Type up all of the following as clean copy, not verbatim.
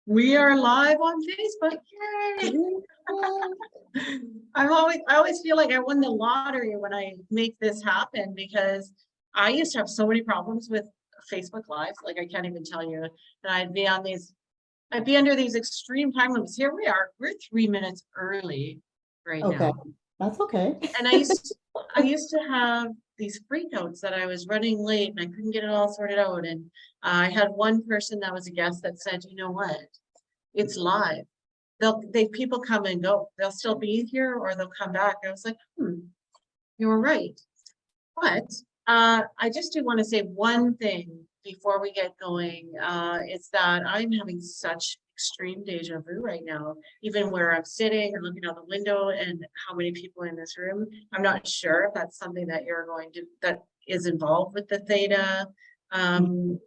We are live on Facebook. Yay! I always feel like I won the lottery when I make this happen, because I used to have so many problems with Facebook Live. Like, I can't even tell you. And I'd be under these extreme time limits. Here we are. We're 3 minutes early right now. That's okay. And I used to have these freakouts that I was running late and I couldn't get it all sorted out. And I had one person that was a guest that said, you know what? It's live. People come and go. They'll still be here or they'll come back. I was like, you were right. But I just do want to say one thing before we get going. It's that I'm having such extreme deja vu right now, even where I'm sitting and looking out the window and how many people in this room. I'm not sure if that's something that that is involved with the theta, I don't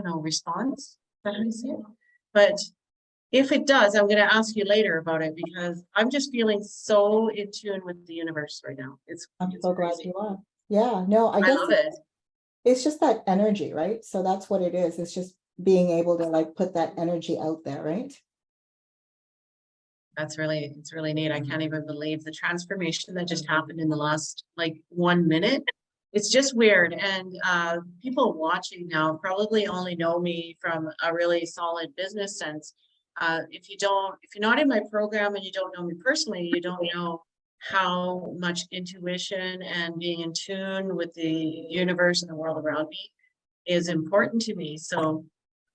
know, response. Is that how you say it? But if it does, I'm going to ask you later about it, because I'm just feeling so in tune with the universe right now. I'm so glad you are. Yeah, no, I guess love it. It's just that energy, right? So that's what it is. It's just being able to like put that energy out there, right? It's really neat. I can't even believe the transformation that just happened in the last 1 minute. It's just weird. And people watching now probably only know me from a really solid business sense. If you're not in my program and you don't know me personally, you don't know how much intuition and being in tune with the universe and the world around me is important to me. So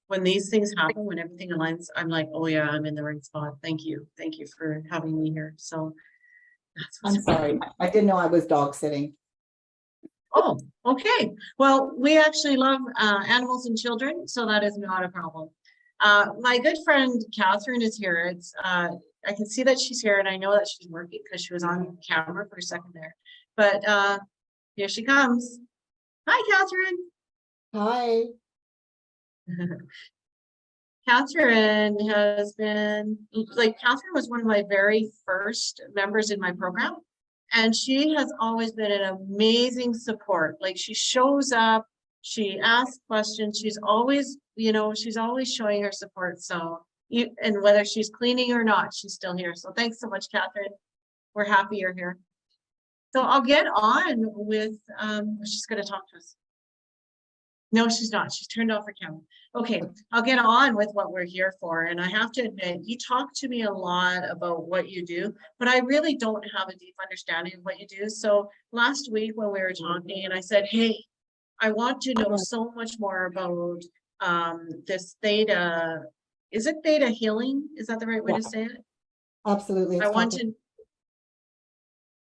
when these things happen, when everything aligns, I'm like, oh yeah, I'm in the right spot. Thank you for having me here. So I'm sorry, I didn't know I was dog sitting. Oh, okay. Well, we actually love animals and children, so that is not a problem. My good friend Catherine is here. I can see that she's here, and I know that she's working because she was on camera for a second there. But here she comes. Hi, Catherine. Hi. Catherine has been Catherine was one of my very first members in my program. And she has always been an amazing support. Like, she shows up, she asks questions, she's always showing her support. So and whether she's cleaning or not, she's still here. So thanks so much, Catherine. We're happy you're here. So I'll get on with, she's going to talk to us. No, she's not. She's turned off her camera. Okay, I'll get on with what we're here for. And I have to admit, you talk to me a lot about what you do, but I really don't have a deep understanding of what you do. So last week when we were talking and I said, hey, I want to know so much more about this theta. Is it theta healing? Is that the right way to say it? Absolutely.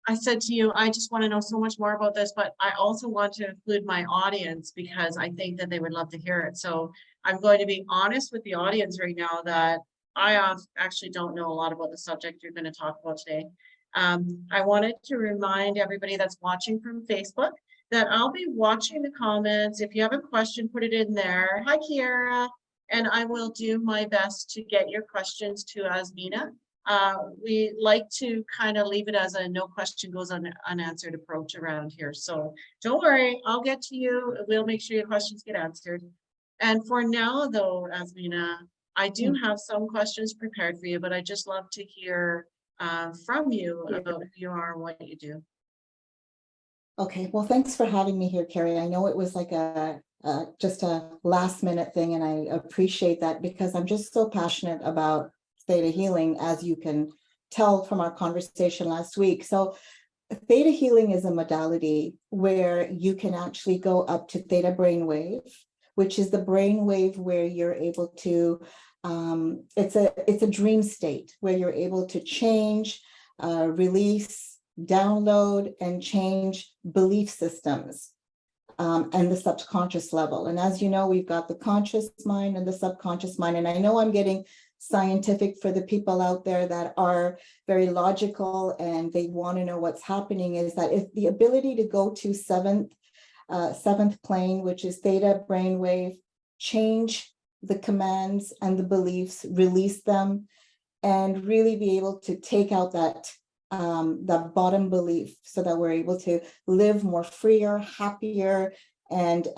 I said to you, I just want to know so much more about this, but I also want to include my audience because I think that they would love to hear it. So I'm going to be honest with the audience right now that I actually don't know a lot about the subject you're going to talk about today. I wanted to remind everybody that's watching from Facebook that I'll be watching the comments. If you have a question, put it in there. Hi, Kiara. And I will do my best to get your questions to Azmina. We like to kind of leave it as a no question goes unanswered approach around here. So don't worry, I'll get to you. We'll make sure your questions get answered. And for now, though, Azmina, I do have some questions prepared for you, but I just love to hear from you about who you are and what you do. Okay, well, thanks for having me here, Carrie. I know it was like just a last minute thing, and I appreciate that because I'm just so passionate about theta healing, as you can tell from our conversation last week. So theta healing is a modality where you can actually go up to theta brainwave, which is the brainwave where you're able to, it's a dream state where you're able to change, release, download, and change belief systems and the subconscious level. And as you know, we've got the conscious mind and the subconscious mind. And I know I'm getting scientific for the people out there that are very logical and they want to know what's happening, is that if the ability to go to seventh plane, which is theta brainwave, change the commands and the beliefs, release them, and really be able to take out that bottom belief so that we're able to live more freer, happier, and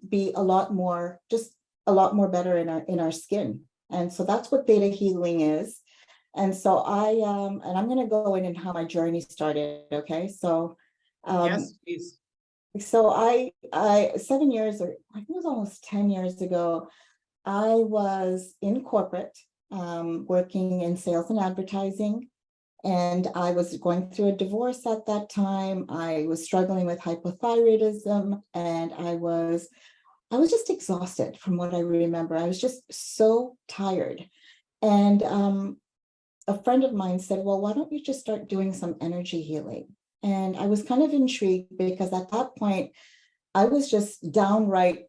be a lot more better in our skin. And so that's what theta healing is. And so and I'm going to go in and how my journey started. Okay. So, Yes, please. so I 7 years, or I think it was almost 10 years ago, I was in corporate, working in sales and advertising. And I was going through a divorce at that time. I was struggling with hypothyroidism, and I was just exhausted from what I remember. I was just so tired. And a friend of mine said, well, why don't you just start doing some energy healing? And I was kind of intrigued because at that point, I was just downright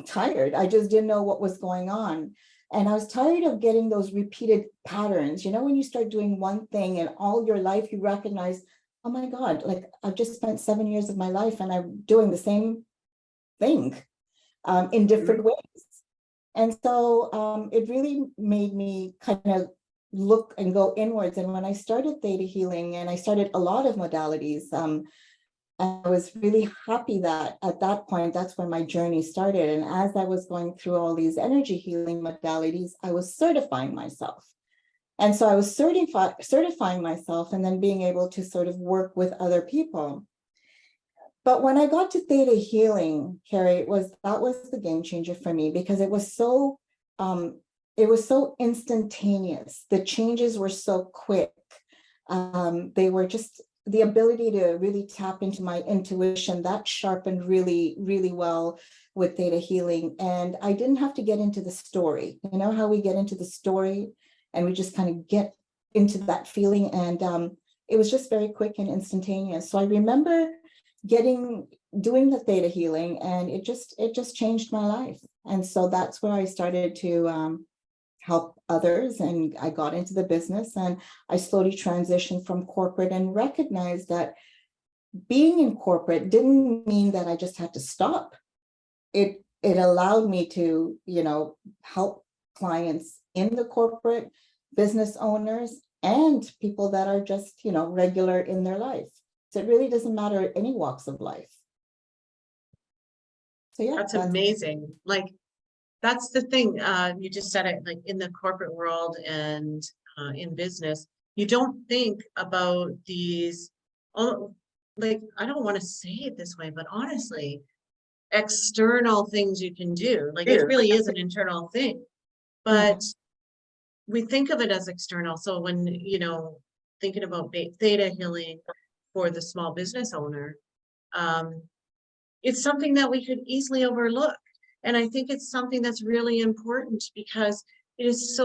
tired. I just didn't know what was going on. And I was tired of getting those repeated patterns. You know, when you start doing one thing and all your life you recognize, oh my God, like I've just spent 7 years of my life and I'm doing the same thing in different ways. And so it really made me kind of look and go inwards. And when I started theta healing, and I started a lot of modalities, I was really happy that at that point, that's when my journey started. And as I was going through all these energy healing modalities, I was certifying myself. And so I was certifying myself and then being able to sort of work with other people. But when I got to theta healing, Carrie, that was the game changer for me, because it was so instantaneous. The changes were so quick. They were just the ability to really tap into my intuition that sharpened really, really well with theta healing. And I didn't have to get into the story. You know how we get into the story and we just kind of get into that feeling. And it was just very quick and instantaneous. So I remember doing the theta healing, and it just changed my life. And so that's where I started to help others, and I got into the business, and I slowly transitioned from corporate and recognized that being in corporate didn't mean that I just had to stop. It allowed me to, help clients in the corporate, business owners, and people that are just, regular in their life. So it really doesn't matter any walks of life. So yeah, That's amazing. Like, that's the thing. You just said it, like in the corporate world and in business, you don't think about these, like, I don't want to say it this way, but honestly, external things you can do. Like, it really is an internal thing, but we think of it as external. So when, thinking about theta healing for the small business owner, it's something that we could easily overlook. And I think it's something that's really important, because it is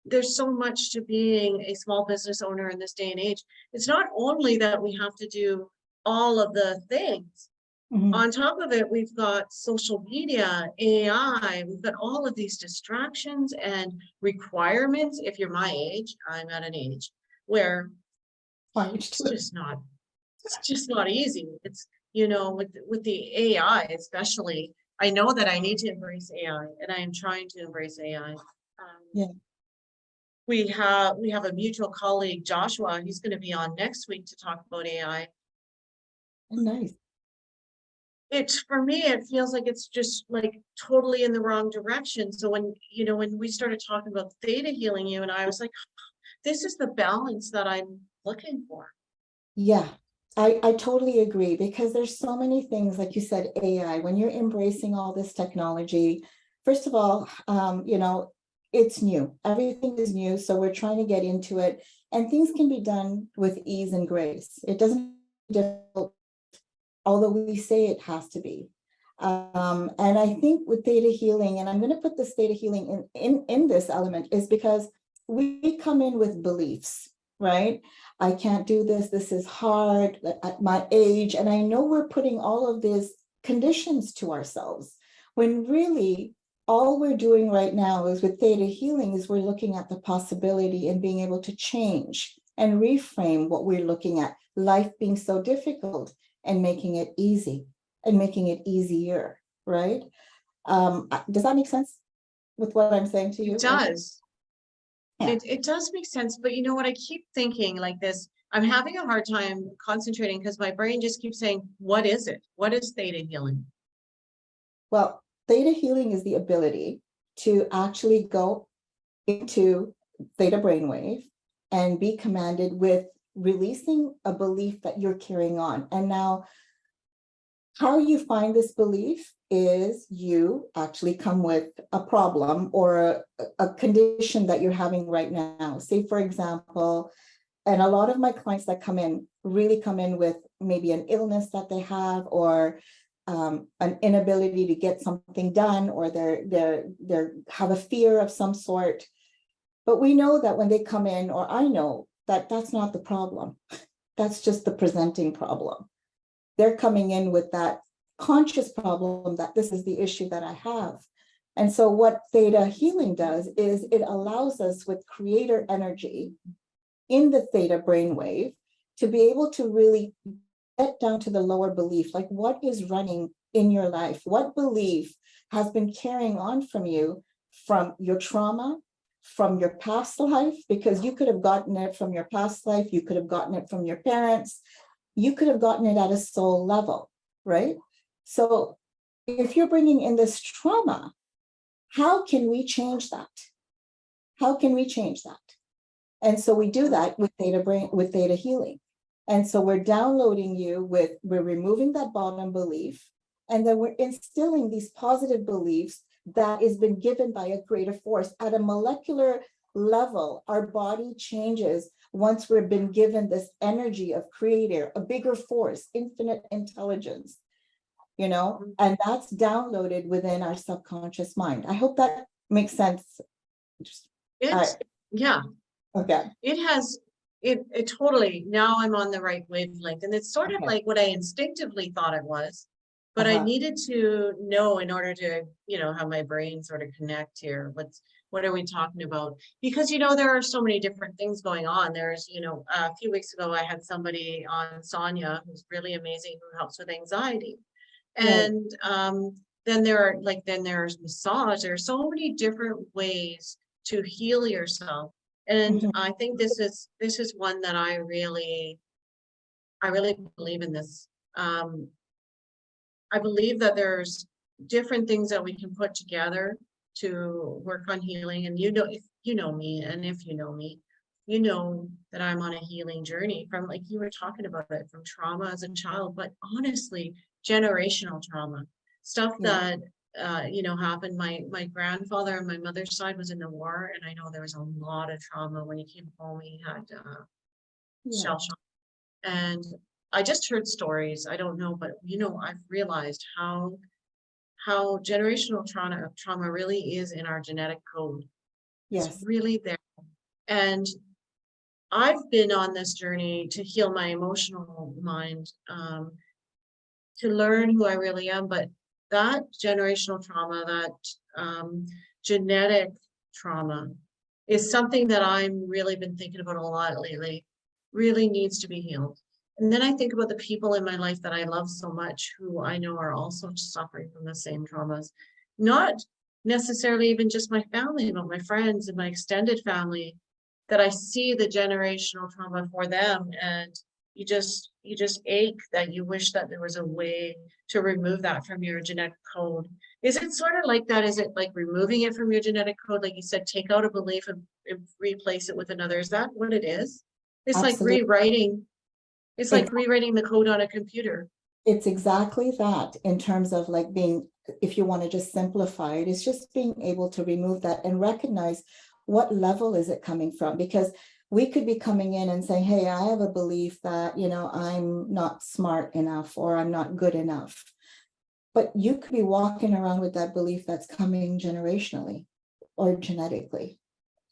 there's so much to being a small business owner in this day and age. It's not only that we have to do all of the things. On top of it, we've got social media, AI, we've got all of these distractions and requirements. If you're my age, I'm at an age where it's just not easy. It's, with the AI, especially, I know that I need to embrace AI, and I am trying to embrace AI. We have a mutual colleague, Joshua. He's going to be on next week to talk about AI. Nice. For me, it feels like it's just like totally in the wrong direction. So when we started talking about theta healing, you and I was like, this is the balance that I'm looking for. Yeah, I totally agree, because there's so many things, like you said, AI, when you're embracing all this technology, first of all, it's new. Everything is new. So we're trying to get into it, and things can be done with ease and grace. It doesn't be difficult, although we say it has to be. And I think with theta healing, and I'm going to put this theta healing in this element, is because we come in with beliefs, right? I can't do this. This is hard at my age. And I know we're putting all of these conditions to ourselves, when really all we're doing right now is with theta healing is we're looking at the possibility and being able to change and reframe what we're looking at, life being so difficult, and making it easy and making it easier, right? Does that make sense? with what I'm saying to you? It does. Yeah. It does make sense, but you know what? I keep thinking like this. I'm having a hard time concentrating because my brain just keeps saying, what is it? What is theta healing? Well, theta healing is the ability to actually go into theta brainwave and be commanded with releasing a belief that you're carrying on. And now, how you find this belief is you actually come with a problem or a condition that you're having right now. Say, for example, and a lot of my clients that come in really come in with maybe an illness that they have, or an inability to get something done, or they have a fear of some sort. But we know that when they come in, or I know that that's not the problem. That's just the presenting problem. They're coming in with that conscious problem that this is the issue that I have. And so what theta healing does is it allows us with creator energy in the theta brainwave to be able to really get down to the lower belief, like what is running in your life? What belief has been carrying on from you, from your trauma, from your past life? Because you could have gotten it from your past life, you could have gotten it from your parents, you could have gotten it at a soul level, right? So if you're bringing in this trauma, how can we change that? How can we change that? And so we do that with theta healing. And so we're downloading you with, we're removing that bottom belief, and then we're instilling these positive beliefs that has been given by a creative force at a molecular level. Our body changes once we've been given this energy of creator, a bigger force, infinite intelligence, you know, and that's downloaded within our subconscious mind. I hope that makes sense. Yeah. Okay. It totally, now I'm on the right wavelength, and it's sort of like what I instinctively thought it was, but I needed to know in order to, you know, have my brain sort of connect here. What are we talking about? Because, you know, there are so many different things going on. There's, you know, a few weeks ago, I had somebody on, Sonia, who's really amazing, who helps with anxiety. And then there's massage. There are so many different ways to heal yourself. And I think this is one that I really believe in this. I believe that there's different things that we can put together to work on healing. And you know, if you know me, and if you know me, you know that I'm on a healing journey from, like you were talking about it, from trauma as a child, but honestly, generational trauma, stuff that you know, happened. My grandfather on my mother's side was in the war, and I know there was a lot of trauma. When he came home, he had shell shock. And I just heard stories. I don't know, but you know, I've realized how generational trauma really is in our genetic code. It's really there. And I've been on this journey to heal my emotional mind, to learn who I really am. But that generational trauma, that genetic trauma, is something that I'm really been thinking about a lot lately. Really needs to be healed. And then I think about the people in my life that I love so much, who I know are also suffering from the same traumas. Not necessarily even just my family, but my friends and my extended family, that I see the generational trauma for them. And you just ache that you wish that there was a way to remove that from your genetic code. Is it sort of like that? Is it like removing it from your genetic code? Like you said, take out a belief and replace it with another. Is that what it is? It's like rewriting. It's like rewriting the code on a computer. It's exactly that, in terms of like being, if you want to just simplify it, it's just being able to remove that and recognize what level is it coming from. Because we could be coming in and saying, hey, I have a belief that, you know, I'm not smart enough, or I'm not good enough. But you could be walking around with that belief that's coming generationally or genetically.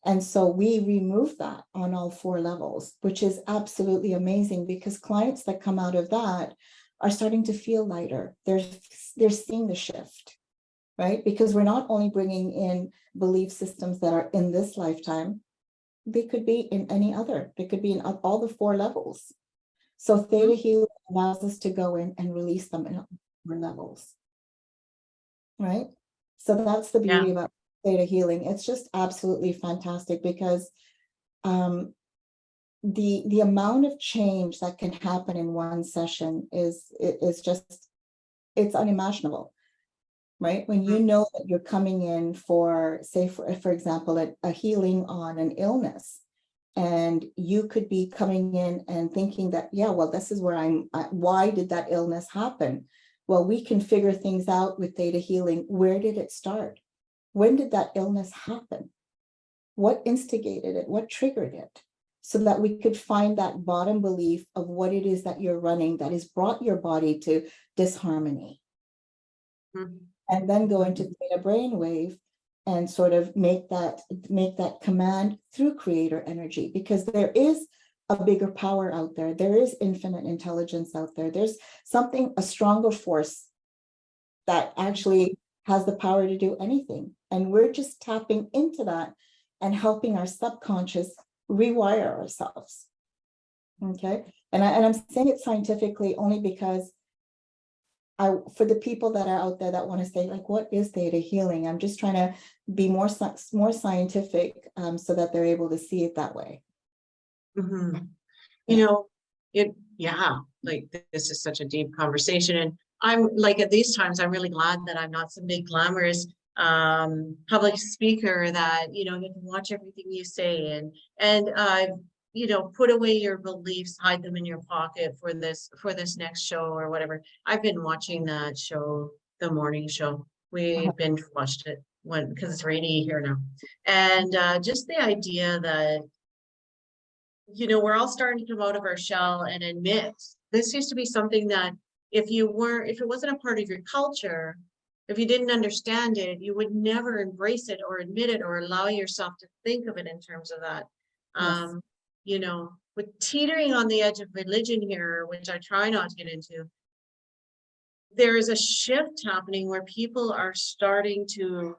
And so we remove that on all 4 levels, which is absolutely amazing, because clients that come out of that are starting to feel lighter. They're seeing the shift, right? Because we're not only bringing in belief systems that are in this lifetime, they could be in any other. They could be in all the 4 levels. So theta healing allows us to go in and release them in all 4 levels, right? So that's the beauty about Theta Healing. It's just absolutely fantastic because the amount of change that can happen in one session is just, it's unimaginable, right? When you know that you're coming in for, say, for example, a healing on an illness, and you could be coming in and thinking that, yeah, well, this is where why did that illness happen? Well, we can figure things out with Theta Healing. Where did it start? When did that illness happen? What instigated it? What triggered it? So that we could find that bottom belief of what it is that you're running that has brought your body to disharmony. And then go into theta brainwave and sort of make that command through creator energy, because there is a bigger power out there. There is infinite intelligence out there. There's something, a stronger force that actually has the power to do anything. And we're just tapping into that and helping our subconscious rewire ourselves. Okay. And I'm saying it scientifically only because for the people that are out there that want to say, like, what is Theta Healing? I'm just trying to be more scientific so that they're able to see it that way. You know, like this is such a deep conversation. And I'm like, at these times, I'm really glad that I'm not some big glamorous public speaker that, you know, you can watch everything you say and you know, put away your beliefs, hide them in your pocket for this next show or whatever. I've been watching that show, the morning show. We binge watched it because it's rainy here now. And just the idea that, you know, we're all starting to come out of our shell and admit this used to be something that if it wasn't a part of your culture, if you didn't understand it, you would never embrace it or admit it or allow yourself to think of it in terms of that. Yes. You know, with teetering on the edge of religion here, which I try not to get into, there is a shift happening where people are starting to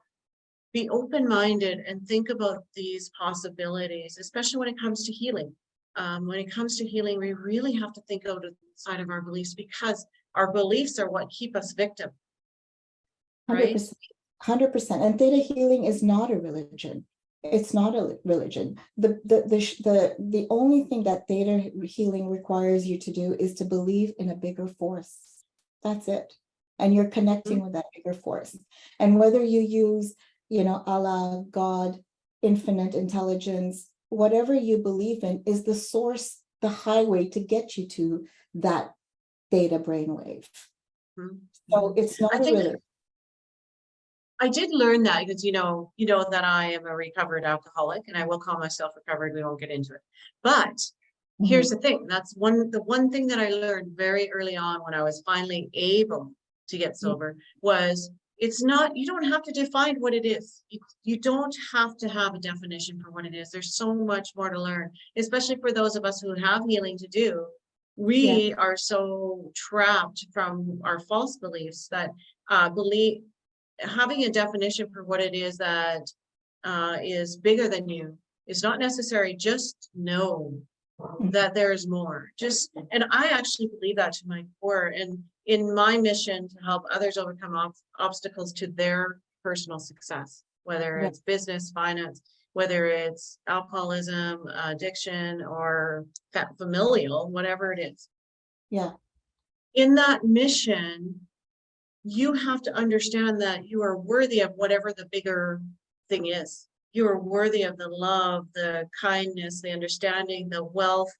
be open-minded and think about these possibilities, especially when it comes to healing. When it comes to healing, we really have to think outside of our beliefs, because our beliefs are what keep us victim. 100%. 100%. And Theta Healing is not a religion. It's not a religion. The only thing that Theta Healing requires you to do is to believe in a bigger force. That's it. And you're connecting with that bigger force. And whether you use, you know, Allah, God, infinite intelligence, whatever you believe in is the source, the highway to get you to that theta brainwave. So it's not a religion. I did learn that because, you know that I am a recovered alcoholic, and I will call myself recovered. We won't get into it. But here's the thing. That's the one thing that I learned very early on when I was finally able to get sober was it's not, you don't have to define what it is. You don't have to have a definition for what it is. There's so much more to learn, especially for those of us who have healing to do. We are so trapped from our false beliefs that having a definition for what it is that is bigger than you is not necessary. Just know that there's more. And I actually believe that to my core. And in my mission to help others overcome obstacles to their personal success, whether it's business, finance, whether it's alcoholism, addiction, or familial, whatever it is. Yeah. In that mission, you have to understand that you are worthy of whatever the bigger thing is. You are worthy of the love, the kindness, the understanding, the wealth,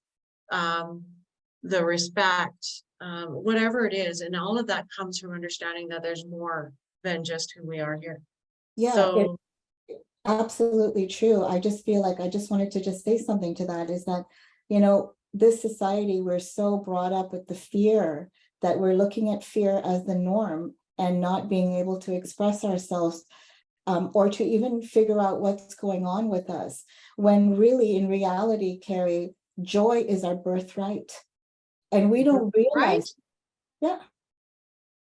the respect, whatever it is. And all of that comes from understanding that there's more than just who we are here. Yeah, so, absolutely true. I just feel like I just wanted to just say something to that, is that, you know, this society, we're so brought up with the fear that we're looking at fear as the norm and not being able to express ourselves or to even figure out what's going on with us. When really, in reality, Carrie, joy is our birthright. And we don't realize,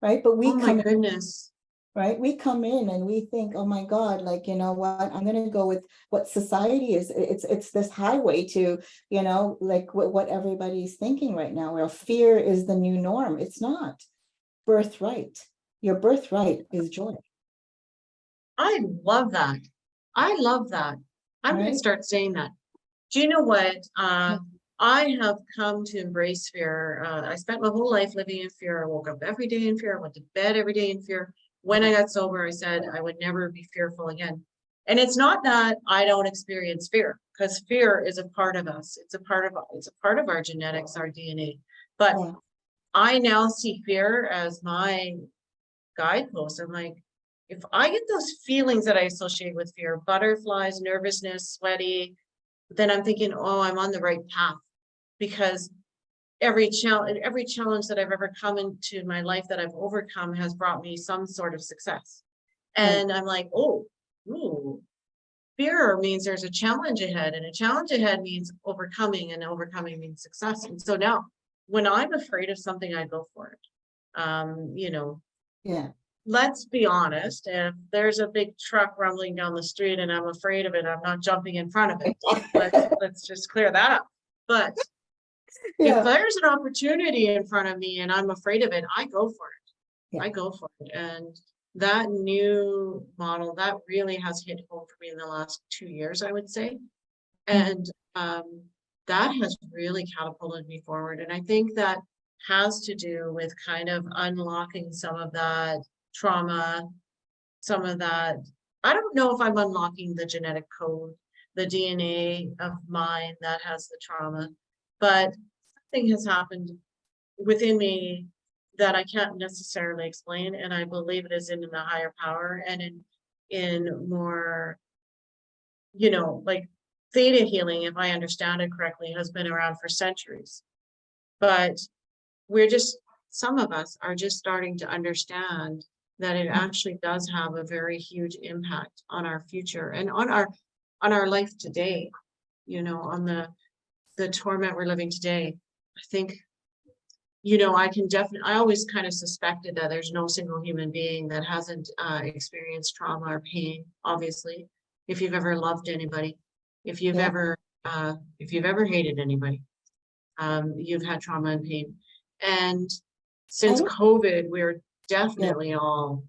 right? But we oh my goodness. Right? We come in and we think, oh my God, like, you know what, I'm going to go with what society is. It's this highway to, you know, like what everybody's thinking right now, where fear is the new norm. It's not. Birthright. Your birthright is joy. I love that. I love that. I'm going to right? start saying that. Do you know what? I have come to embrace fear. I spent my whole life living in fear. I woke up every day in fear. I went to bed every day in fear. When I got sober, I said I would never be fearful again. And it's not that I don't experience fear, because fear is a part of us. It's a part of our genetics, our DNA. But Yeah, I now see fear as my guidepost. I'm like, if I get those feelings that I associate with fear, butterflies, nervousness, sweaty, then I'm thinking, oh, I'm on the right path, because every challenge that I've ever come into my life that I've overcome has brought me some sort of success. right. And I'm like, oh, ooh, fear means there's a challenge ahead, and a challenge ahead means overcoming, and overcoming means success. And so now when I'm afraid of something, I go for it. Yeah, Let's be honest, if there's a big truck rumbling down the street and I'm afraid of it, I'm not jumping in front of it. Let's just clear that up. But if yeah, there's an opportunity in front of me and I'm afraid of it, I go for it. yeah. I go for it. And that new model, that really has hit home for me in the last 2 years, I would say. And that has really catapulted me forward. And I think that has to do with kind of unlocking some of that trauma, some of that. I don't know if I'm unlocking the genetic code, the DNA of mine that has the trauma, but something has happened within me that I can't necessarily explain. And I believe it is in the higher power and in more, like theta healing, if I understand it correctly, has been around for centuries. But some of us are just starting to understand that it actually does have a very huge impact on our future and on our life today, on the torment we're living today. I think, I always kind of suspected that there's no single human being that hasn't experienced trauma or pain. Obviously, if you've ever loved anybody, if you've Yeah. ever hated anybody, you've had trauma and pain. And I since don't, COVID, yeah, we're definitely all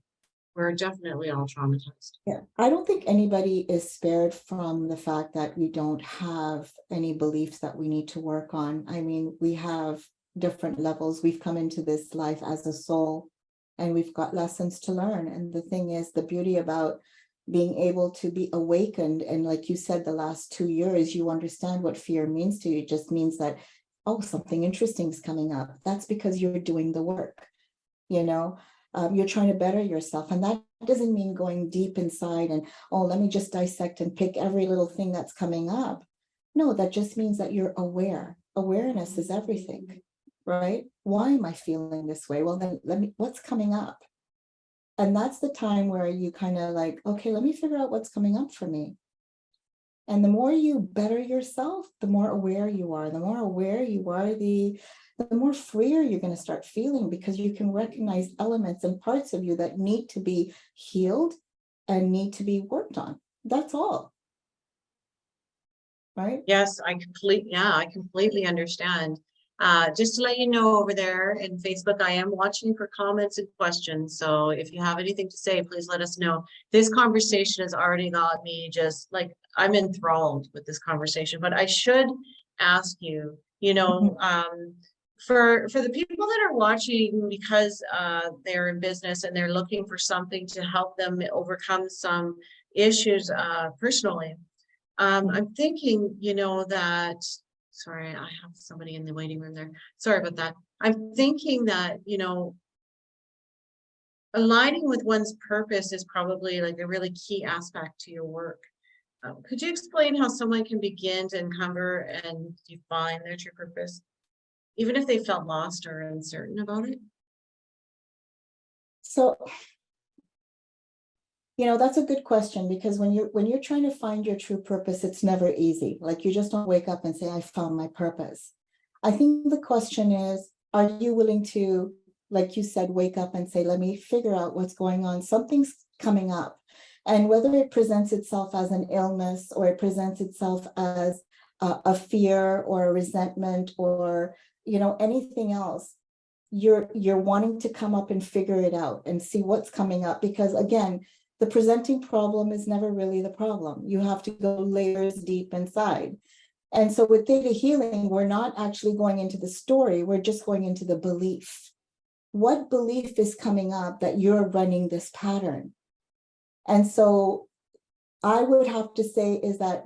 traumatized. yeah. I don't think anybody is spared from the fact that we don't have any beliefs that we need to work on. I mean, we have different levels. We've come into this life as a soul and we've got lessons to learn. And the thing is, the beauty about being able to be awakened, and like you said, the last 2 years, you understand what fear means to you. It just means that, oh, something interesting is coming up. That's because you're doing the work, you know. You're trying to better yourself. And that doesn't mean going deep inside and, oh, let me just dissect and pick every little thing that's coming up. No, that just means that you're aware. Awareness is everything, right? Why am I feeling this way? Well, then what's coming up? And that's the time where you kind of like, okay, let me figure out what's coming up for me. And the more you better yourself, the more aware you are. The more aware you are, the more freer you're going to start feeling, because you can recognize elements and parts of you that need to be healed and need to be worked on. That's all. Right? Yes, I completely understand. Just to let you know, over there in Facebook, I am watching for comments and questions. So if you have anything to say, please let us know. This conversation has already got me just like, I'm enthralled with this conversation, but I should ask you, for the people that are watching, because they're in business and they're looking for something to help them overcome some issues personally. I'm thinking, that, sorry, I have somebody in the waiting room there. Sorry about that. I'm thinking that, aligning with one's purpose is probably like a really key aspect to your work. Could you explain how someone can begin to uncover and define their true purpose, even if they felt lost or uncertain about it? So, that's a good question, because when you're trying to find your true purpose, it's never easy. Like, you just don't wake up and say, I found my purpose. I think the question is, are you willing to, like you said, wake up and say, let me figure out what's going on. Something's coming up. And whether it presents itself as an illness, or it presents itself as a fear or a resentment, or, anything else, you're wanting to come up and figure it out and see what's coming up. Because again, the presenting problem is never really the problem. You have to go layers deep inside. And so with Theta Healing, we're not actually going into the story, we're just going into the belief. What belief is coming up that you're running this pattern? And so I would have to say is that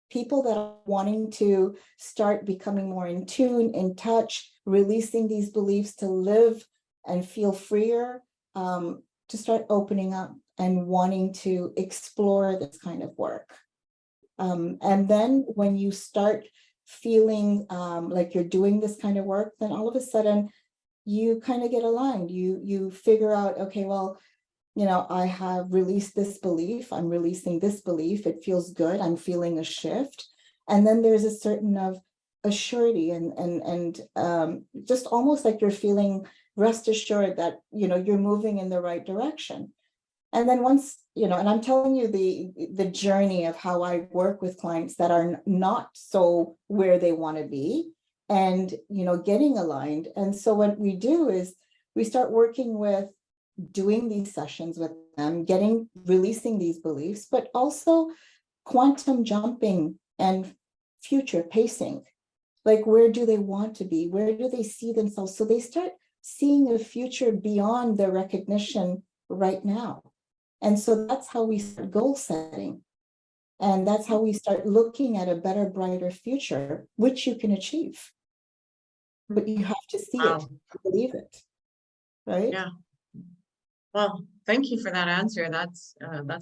people that are wanting to start becoming more in tune, in touch, releasing these beliefs to live and feel freer, to start opening up and wanting to explore this kind of work. And then when you start feeling like you're doing this kind of work, then all of a sudden you kind of get aligned. You figure out, okay, well, you know, I have released this belief, I'm releasing this belief, it feels good, I'm feeling a shift. And then there's a certain of a surety and just almost like you're feeling rest assured that, you know, you're moving in the right direction. And then once, you know, and I'm telling you the journey of how I work with clients that are not so where they want to be and, you know, getting aligned. And so what we do is we start working with doing these sessions with them, releasing these beliefs, but also quantum jumping and future pacing. Like, where do they want to be? Where do they see themselves? So they start seeing a future beyond their recognition right now. And so that's how we start goal setting. And that's how we start looking at a better, brighter future, which you can achieve. But you have to see it, believe it, right? Yeah. Well, thank you for that answer. That's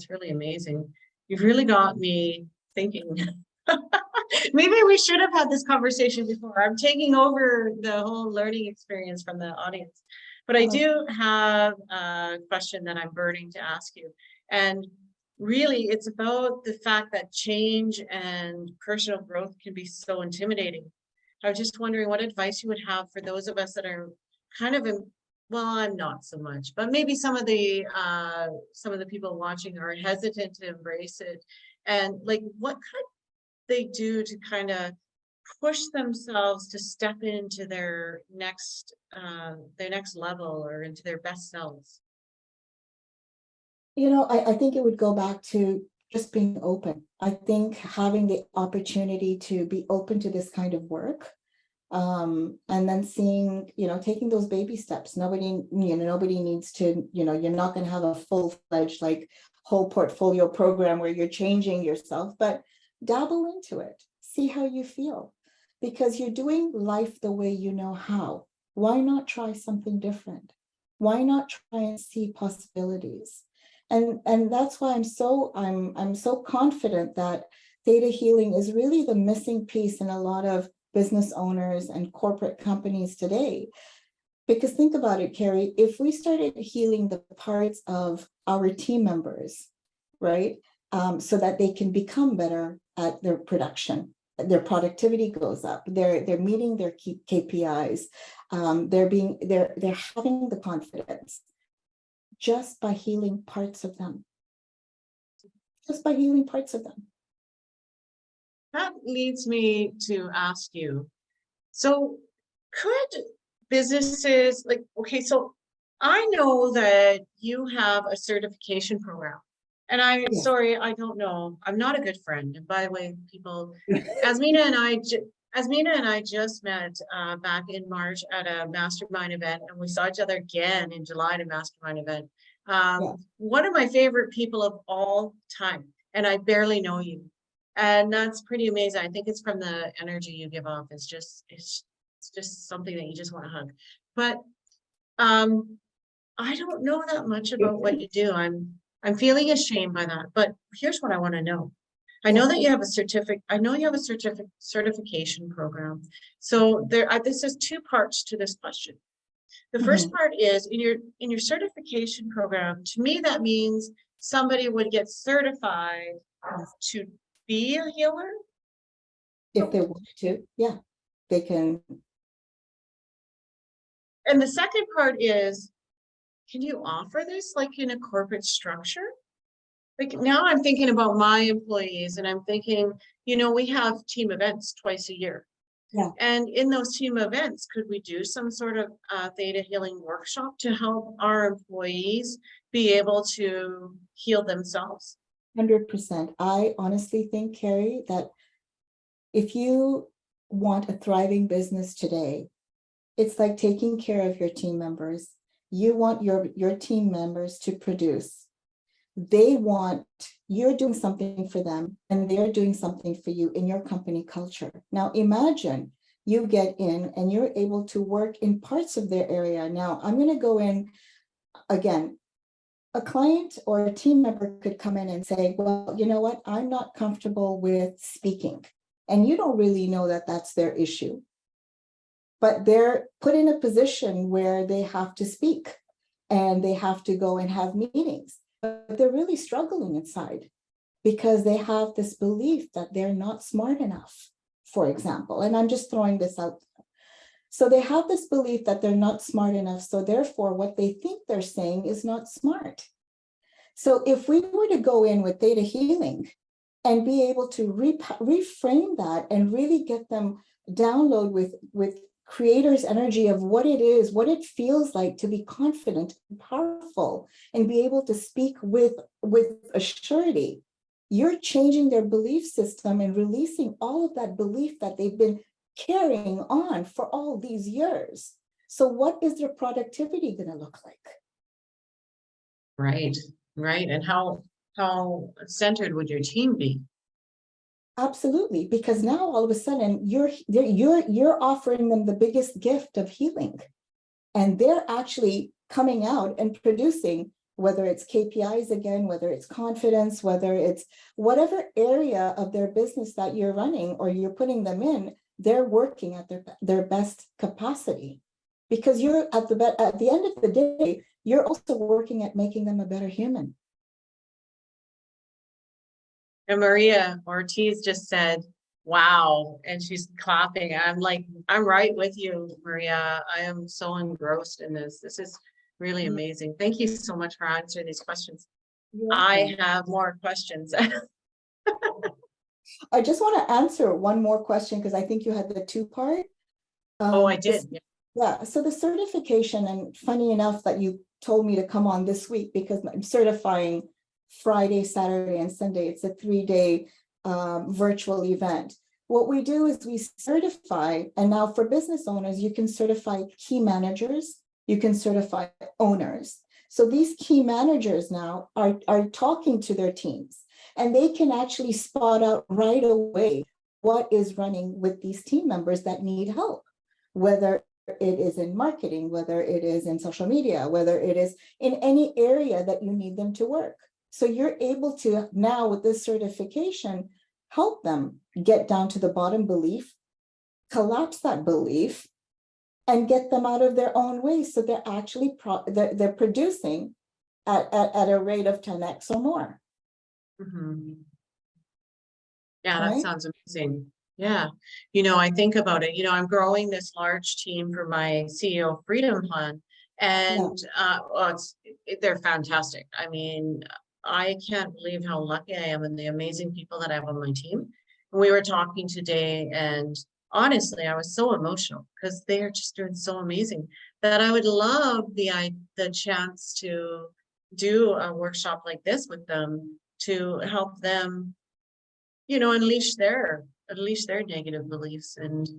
really amazing. You've really got me thinking. Maybe we should have had this conversation before. I'm taking over the whole learning experience from the audience. But I do have a question that I'm burning to ask you. And really, it's about the fact that change and personal growth can be so intimidating. I was just wondering what advice you would have for those of us that are kind of in, well, I'm not so much, but maybe some of the people watching are hesitant to embrace it. And like, what could they do to kind of push themselves to step into their next level or into their best selves? You know, I think it would go back to just being open. I think having the opportunity to be open to this kind of work, and then seeing, you know, taking those baby steps. Nobody needs to, you know, you're not going to have a full-fledged like whole portfolio program where you're changing yourself, but dabble into it, see how you feel, because you're doing life the way you know how. Why not try something different? Why not try and see possibilities? And that's why I'm so confident that Theta Healing is really the missing piece in a lot of business owners and corporate companies today. Because think about it, Carrie, if we started healing the parts of our team members, right, so that they can become better at their production, their productivity goes up, they're meeting their KPIs, they're having the confidence just by healing parts of them. Just by healing parts of them. That leads me to ask you, so could businesses, like, okay, so I know that you have a certification program. And sorry, I don't know. I'm not a good friend. And by the way, people, Azmina and I just met back in March at a mastermind event, and we saw each other again in July at a mastermind event. One of my favorite people of all time, and I barely know you. And that's pretty amazing. I think it's from the energy you give off. It's just something that you just want to hug. But I don't know that much about what you do. I'm feeling ashamed by that. But here's what I want to know. I know that you have a certificate. I know you have a certification program. So this is two parts to this question. The first part is in your certification program. To me, that means somebody would get certified to be a healer. If they want to, yeah, they can. And the second part is, can you offer this like in a corporate structure? Like, now I'm thinking about my employees, and I'm thinking, you know, we have team events twice a year. Yeah. And in those team events, could we do some sort of Theta Healing workshop to help our employees be able to heal themselves. 100%. I honestly think, Carrie, that if you want a thriving business today, it's like taking care of your team members. You want your team members to produce. They want, you're doing something for them and they're doing something for you in your company culture. Now imagine you get in and you're able to work in parts of their area. Now I'm going to go in again. A client or a team member could come in and say, well, you know what, I'm not comfortable with speaking. And you don't really know that that's their issue. But they're put in a position where they have to speak and they have to go and have meetings. But they're really struggling inside because they have this belief that they're not smart enough, for example. And I'm just throwing this out. So they have this belief that they're not smart enough. So therefore, what they think they're saying is not smart. So if we were to go in with Theta Healing and be able to reframe that and really get them download with creator's energy of what it is, what it feels like to be confident and powerful and be able to speak with a surety, you're changing their belief system and releasing all of that belief that they've been carrying on for all these years. So what is their productivity going to look like? Right, right. And how centered would your team be? Absolutely, because now all of a sudden you're offering them the biggest gift of healing, and they're actually coming out and producing, whether it's KPIs again, whether it's confidence, whether it's whatever area of their business that you're running or you're putting them in, they're working at their best capacity, because you're at the end of the day, you're also working at making them a better human. And Maria Ortiz just said, wow, and she's clapping. I'm like, I'm right with you, Maria. I am so engrossed in this. This is really amazing. Thank you so much for answering these questions. I have more questions. I just want to answer one more question because I think you had the two-part. Oh, I did. Yeah, so the certification, and funny enough that you told me to come on this week because I'm certifying Friday, Saturday, and Sunday. It's a 3-day virtual event. What we do is we certify, and now for business owners, you can certify key managers, you can certify owners. So these key managers now are talking to their teams, and they can actually spot out right away what is running with these team members that need help, whether it is in marketing, whether it is in social media, whether it is in any area that you need them to work. So you're able to now with this certification, help them get down to the bottom belief, collapse that belief, and get them out of their own way. So they're actually they're producing at a rate of 10x or more. Mm-hmm. Yeah, that Right? sounds amazing. Yeah. I think about it, I'm growing this large team for my CEO Freedom Plan, and they're fantastic. I mean, I can't believe how lucky I am and the amazing people that I have on my team. We were talking today, and honestly, I was so emotional because they are just doing so amazing that I would love the chance to do a workshop like this with them to help them, unleash their negative beliefs and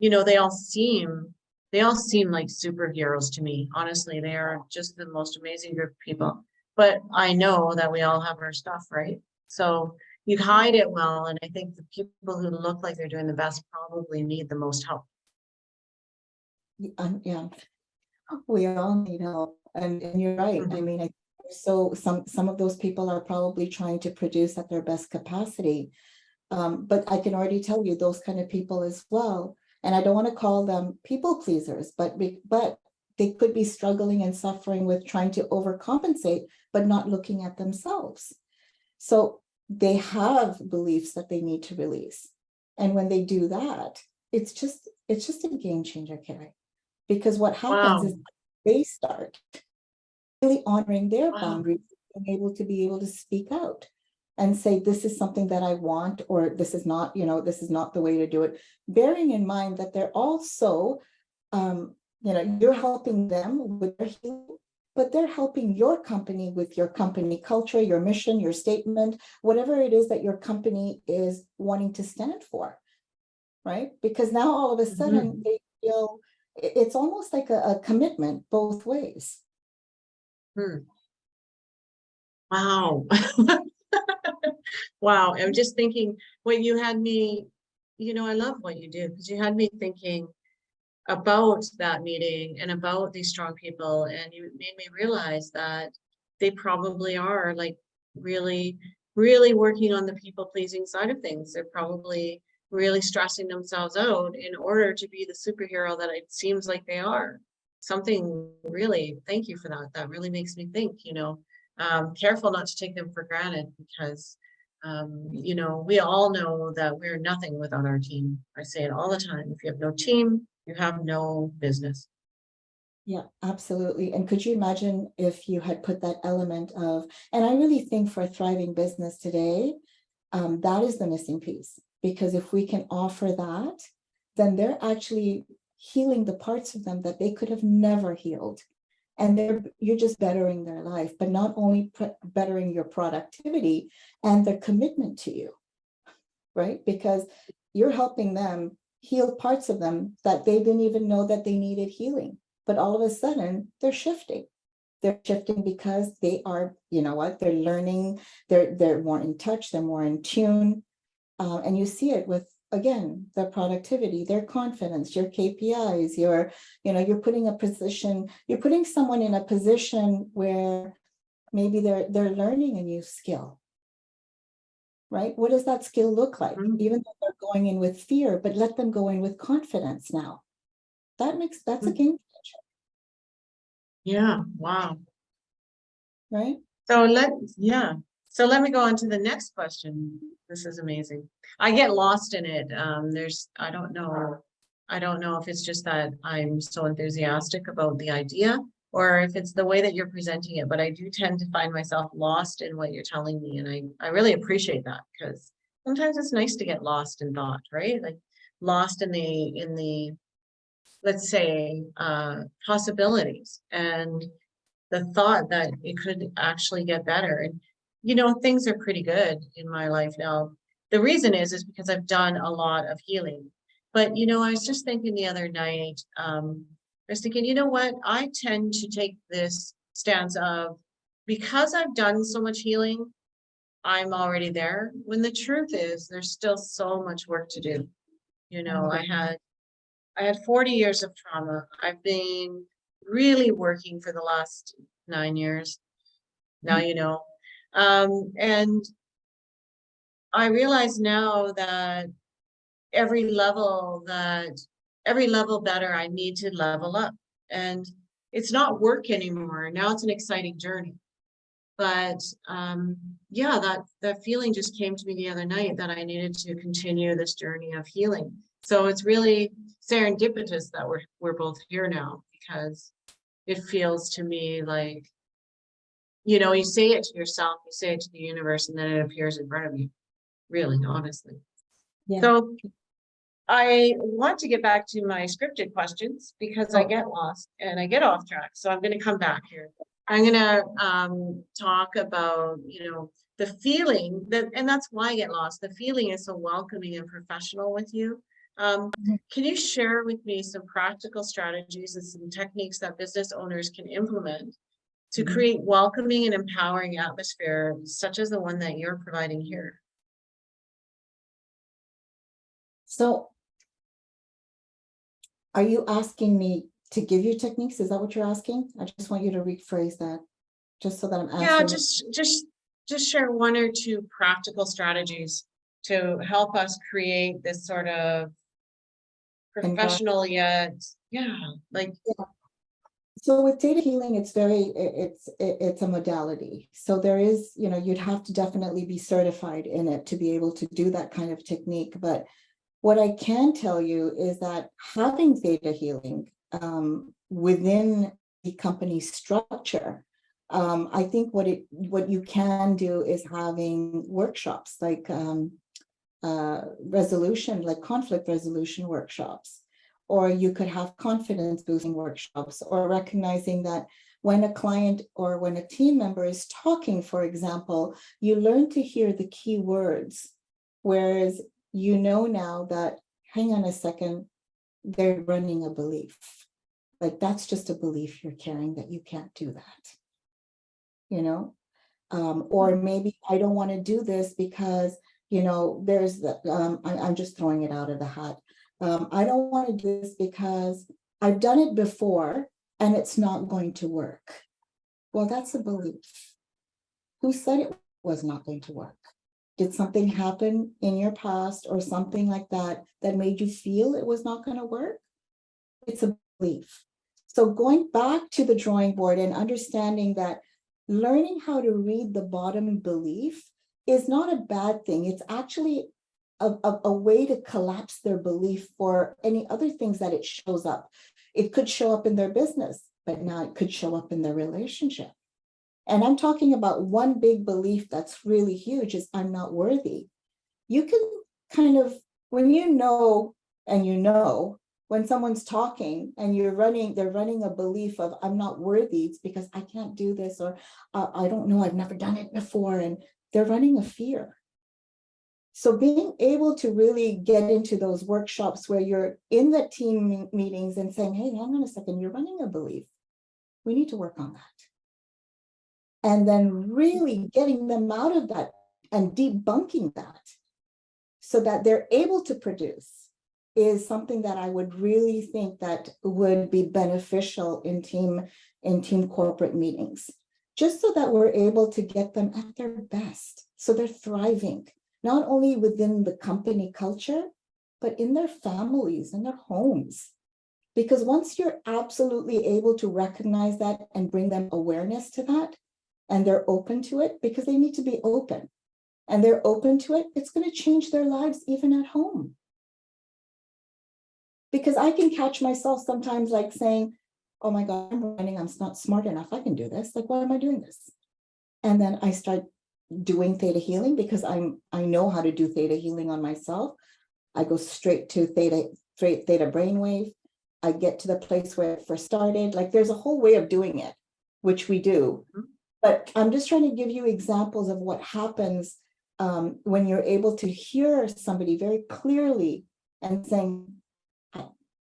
they all seem like superheroes to me. Honestly, they are just the most amazing group of people. But I know that we all have our stuff, right? So you hide it well, and I think the people who look like they're doing the best probably need the most help. Yeah, we all need help, and you're right. I mean, so some of those people are probably trying to produce at their best capacity, but I can already tell you those kind of people as well. And I don't want to call them people pleasers, but they could be struggling and suffering with trying to overcompensate, but not looking at themselves. So they have beliefs that they need to release, and when they do that, it's just a game changer, Carrie. Because what happens is they start really honoring their boundaries and able to speak out and say, this is something that I want, or this is not, this is not the way to do it. Bearing in mind that they're also, you're helping them with their healing, but they're helping your company with your company culture, your mission, your statement, whatever it is that your company is wanting to stand for, right? Because now all of a sudden they feel it's almost like a commitment both ways. Wow. Wow. I'm just thinking what you had me, I love what you do because you had me thinking about that meeting and about these strong people. And you made me realize that they probably are like really, really working on the people pleasing side of things. They're probably really stressing themselves out in order to be the superhero that it seems like they are. Something really, thank you for that. That really makes me think, careful not to take them for granted because, we all know that we're nothing without our team. I say it all the time. If you have no team, you have no business. Yeah, absolutely. And could you imagine if you had put that element of, and I really think for a thriving business today, that is the missing piece. Because if we can offer that, then they're actually healing the parts of them that they could have never healed. And you're just bettering their life, but not only bettering your productivity and their commitment to you, right? Because you're helping them heal parts of them that they didn't even know that they needed healing. But all of a sudden, they're shifting. They're shifting because they are, they're learning, they're more in touch, they're more in tune. And you see it with, again, their productivity, their confidence, your KPIs, you're putting someone in a position where maybe they're learning a new skill. Right? What does that skill look like? Even though they're going in with fear, but let them go in with confidence now. That's a game changer. Yeah. Wow. Right? So let me go on to the next question. This is amazing. I get lost in it. I don't know if it's just that I'm so enthusiastic about the idea or if it's the way that you're presenting it, but I do tend to find myself lost in what you're telling me. And I really appreciate that because sometimes it's nice to get lost in thought, right? Like lost in the, let's say, possibilities and the thought that it could actually get better. And, things are pretty good in my life now. The reason is because I've done a lot of healing. But, I was just thinking the other night, I was thinking, you know what? I tend to take this stance of because I've done so much healing, I'm already there. When the truth is, there's still so much work to do. I had 40 years of trauma. I've been really working for the last 9 years. Now, and I realize now that every level better, I need to level up. And it's not work anymore. Now it's an exciting journey. But that feeling just came to me the other night that I needed to continue this journey of healing. So it's really serendipitous that we're both here now because it feels to me like, you say it to yourself, you say it to the universe, and then it appears in front of you, really, honestly. Yeah. So I want to get back to my scripted questions because I get lost and I get off track. So I'm going to come back here. I'm going to talk about, the feeling and that's why I get lost. The feeling is so welcoming and professional with you. Can you share with me some practical strategies and some techniques that business owners can implement to create welcoming and empowering atmosphere, such as the one that you're providing here? So, are you asking me to give you techniques? Is that what you're asking? I just want you to rephrase that, just so that I'm answering. Yeah, just share one or two practical strategies to help us create this sort of professional yet, So with Theta Healing, it's a modality. So there is, you'd have to definitely be certified in it to be able to do that kind of technique. But what I can tell you is that having Theta Healing within the company structure, I think what you can do is having workshops like conflict resolution workshops, or you could have confidence boosting workshops, or recognizing that when a client or when a team member is talking, for example, you learn to hear the key words, whereas you know now that, hang on a second, they're running a belief. Like that's just a belief you're carrying that you can't do that, you know? Or maybe I don't want to do this because, you know, there's the, I'm just throwing it out of the hat. I don't want to do this because I've done it before and it's not going to work. Well, that's a belief. Who said it was not going to work? Did something happen in your past or something like that that made you feel it was not going to work? It's a belief. So going back to the drawing board and understanding that learning how to read the bottom belief is not a bad thing. It's actually a way to collapse their belief for any other things that it shows up. It could show up in their business, but now it could show up in their relationship. And I'm talking about one big belief that's really huge is I'm not worthy. You can kind of, when you know, when someone's talking and they're running a belief of I'm not worthy, it's because I can't do this, or I don't know, I've never done it before. And they're running a fear. So being able to really get into those workshops where you're in the team meetings and saying, hey, hang on a second, you're running a belief. We need to work on that. And then really getting them out of that and debunking that so that they're able to produce is something that I would really think that would be beneficial in team corporate meetings, just so that we're able to get them at their best. So they're thriving, not only within the company culture, but in their families and their homes. Because once you're absolutely able to recognize that and bring them awareness to that, and they're open to it, because they need to be open, and they're open to it, it's going to change their lives even at home. Because I can catch myself sometimes like saying, oh my God, I'm not smart enough. I can do this. Like, why am I doing this? And then I start doing theta healing because I know how to do theta healing on myself. I go straight to theta brainwave. I get to the place where it first started. Like there's a whole way of doing it, which we do. But I'm just trying to give you examples of what happens when you're able to hear somebody very clearly and saying,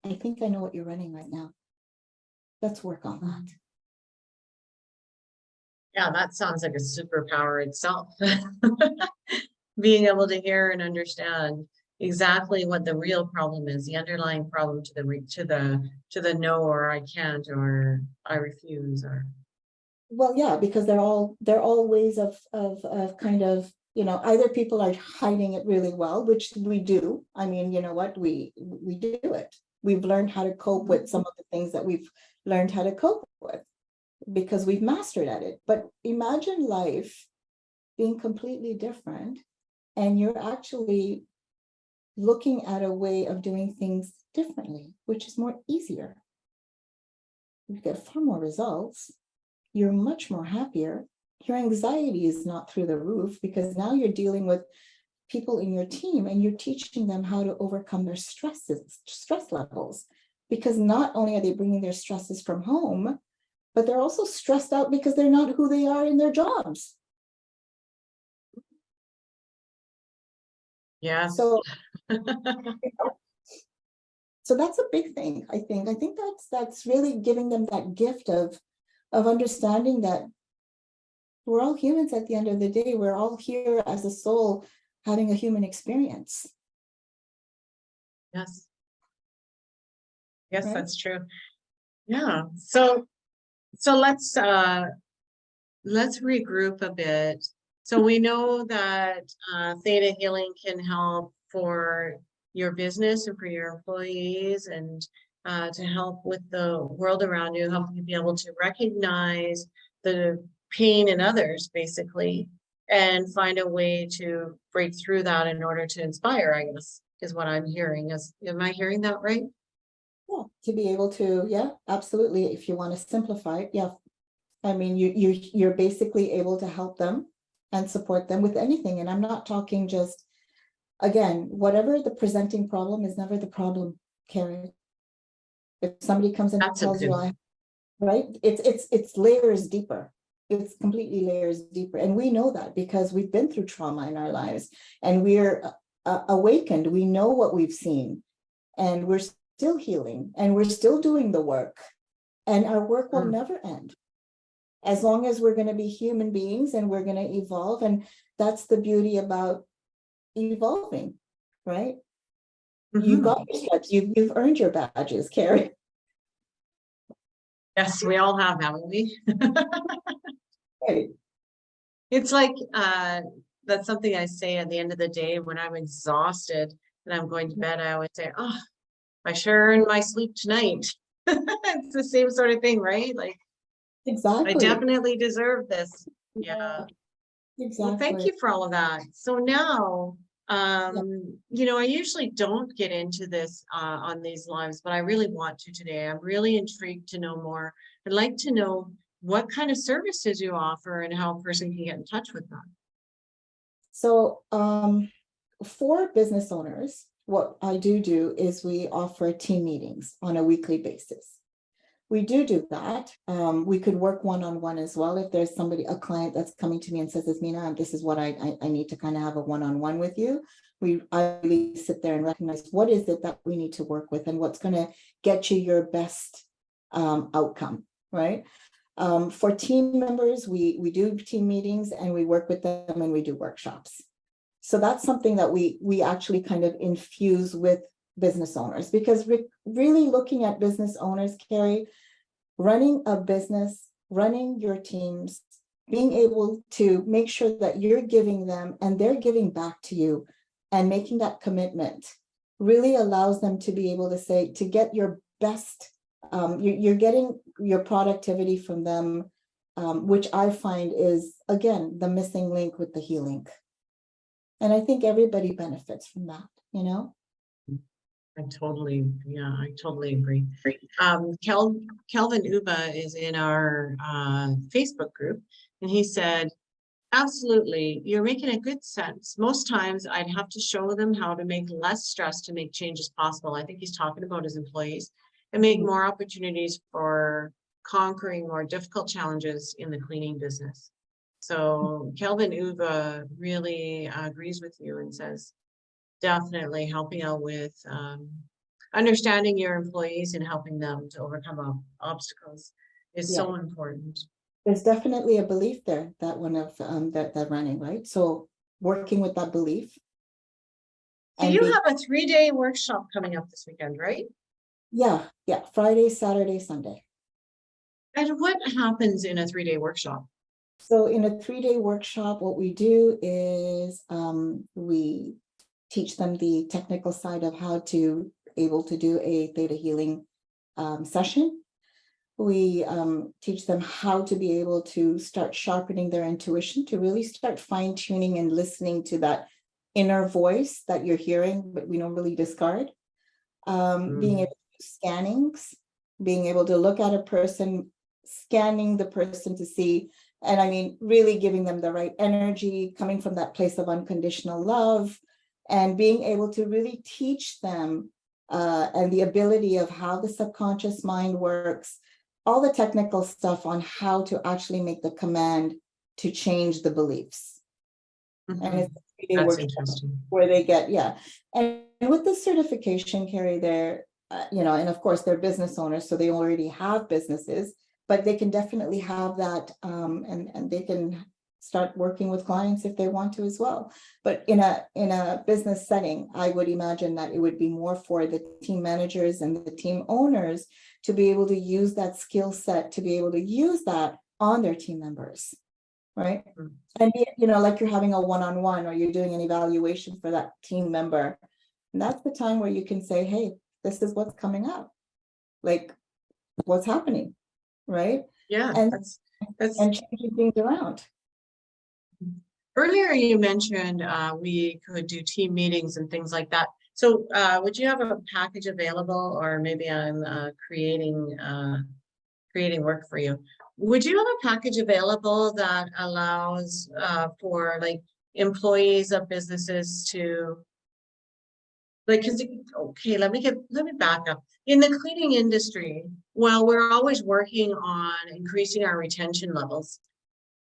I think I know what you're running right now. Let's work on that. Yeah, that sounds like a superpower itself. Being able to hear and understand exactly what the real problem is, the underlying problem to the no, or I can't, or I refuse, or. Well, yeah, because they're all ways of kind of, you know, either people are hiding it really well, which we do. I mean, you know what, we do it. We've learned how to cope with some of the things that we've learned how to cope with because we've mastered at it. But imagine life being completely different and you're actually looking at a way of doing things differently, which is more easier. You get far more results. You're much more happier. Your anxiety is not through the roof because now you're dealing with people in your team and you're teaching them how to overcome their stress levels, because not only are they bringing their stresses from home, but they're also stressed out because they're not who they are in their jobs. Yeah. So that's a big thing. I think that's really giving them that gift of understanding that we're all humans at the end of the day. We're all here as a soul having a human experience. Yes. Yes, right? That's true. Yeah. So let's regroup a bit. So we know that theta healing can help for your business and for your employees, and to help with the world around you, help you be able to recognize the pain in others, basically, and find a way to break through that in order to inspire, I guess, is what I'm hearing. Am I hearing that right? Yeah, to be able to, yeah, absolutely. If you want to simplify it, yeah. I mean, you're basically able to help them and support them with anything. And I'm not talking just, again, whatever the presenting problem is never the problem, Carrie. If somebody comes in and That's a tells you, good. right? It's layers deeper. It's completely layers deeper. And we know that because we've been through trauma in our lives and we're awakened. We know what we've seen and we're still healing and we're still doing the work. And our work will never end as long as we're going to be human beings and we're going to evolve. And that's the beauty about evolving, right? You got your steps, you've earned your badges, Carrie. Yes, we all have, haven't we? Right. It's like, that's something I say at the end of the day when I'm exhausted and I'm going to bed. I always say, oh, I sure earned my sleep tonight. It's the same sort of thing, right? Like, Exactly. I definitely deserve this. Yeah. Exactly. Well, thank you for all of that. So now, you know, I usually don't get into this on these lives, but I really want to today. I'm really intrigued to know more. I'd like to know what kind of services you offer and how a person can get in touch with them. So for business owners, what I do is we offer team meetings on a weekly basis. We do that. We could work one-on-one as well. If there's a client that's coming to me and says, Azmina, this is what I need to kind of have a one-on-one with you. I really sit there and recognize what is it that we need to work with and what's going to get you your best outcome, right? For team members, we do team meetings and we work with them and we do workshops. So that's something that we actually kind of infuse with business owners, because we're really looking at business owners, Carrie, running a business, running your teams, being able to make sure that you're giving them and they're giving back to you and making that commitment really allows them to be able to say, to get your best, you're getting your productivity from them, which I find is, again, the missing link with the healing. And I think everybody benefits from that, you know? I totally agree. Kelvin Uba is in our Facebook group, and he said, absolutely, you're making a good sense. Most times I'd have to show them how to make less stress to make changes possible. I think he's talking about his employees, and make more opportunities for conquering more difficult challenges in the cleaning business. So Kelvin Uba really agrees with you and says, definitely helping out with understanding your employees and helping them to overcome obstacles is so important. There's definitely a belief there, that one of that running, right? So working with that belief. So you have a 3-day workshop coming up this weekend, right? Yeah, Friday, Saturday, Sunday. And what happens in a 3-day workshop? So in a 3-day workshop, what we do is we teach them the technical side of how to able to do a theta healing session. We teach them how to be able to start sharpening their intuition, to really start fine-tuning and listening to that inner voice that you're hearing, but we normally discard. Being able to do scannings, being able to look at a person, scanning the person to see, and I mean, really giving them the right energy, coming from that place of unconditional love, and being able to really teach them and the ability of how the subconscious mind works, all the technical stuff on how to actually make the command to change the beliefs. And it's interesting where they get, and with the certification, Carrie, they're, you know, and of course they're business owners, so they already have businesses, but they can definitely have that, and they can start working with clients if they want to as well. But in a business setting, I would imagine that it would be more for the team managers and the team owners to be able to use that skill set, to be able to use that on their team members, right? And you know, like you're having a one-on-one or you're doing an evaluation for that team member, and that's the time where you can say, hey, this is what's coming up, like what's happening, right? Yeah, and that's and changing things around. Earlier you mentioned we could do team meetings and things like that. So would you have a package available, or maybe I'm creating work for you? Would you have a package available that allows for like employees of businesses to Like, cause, okay, let me back up. In the cleaning industry, while we're always working on increasing our retention levels,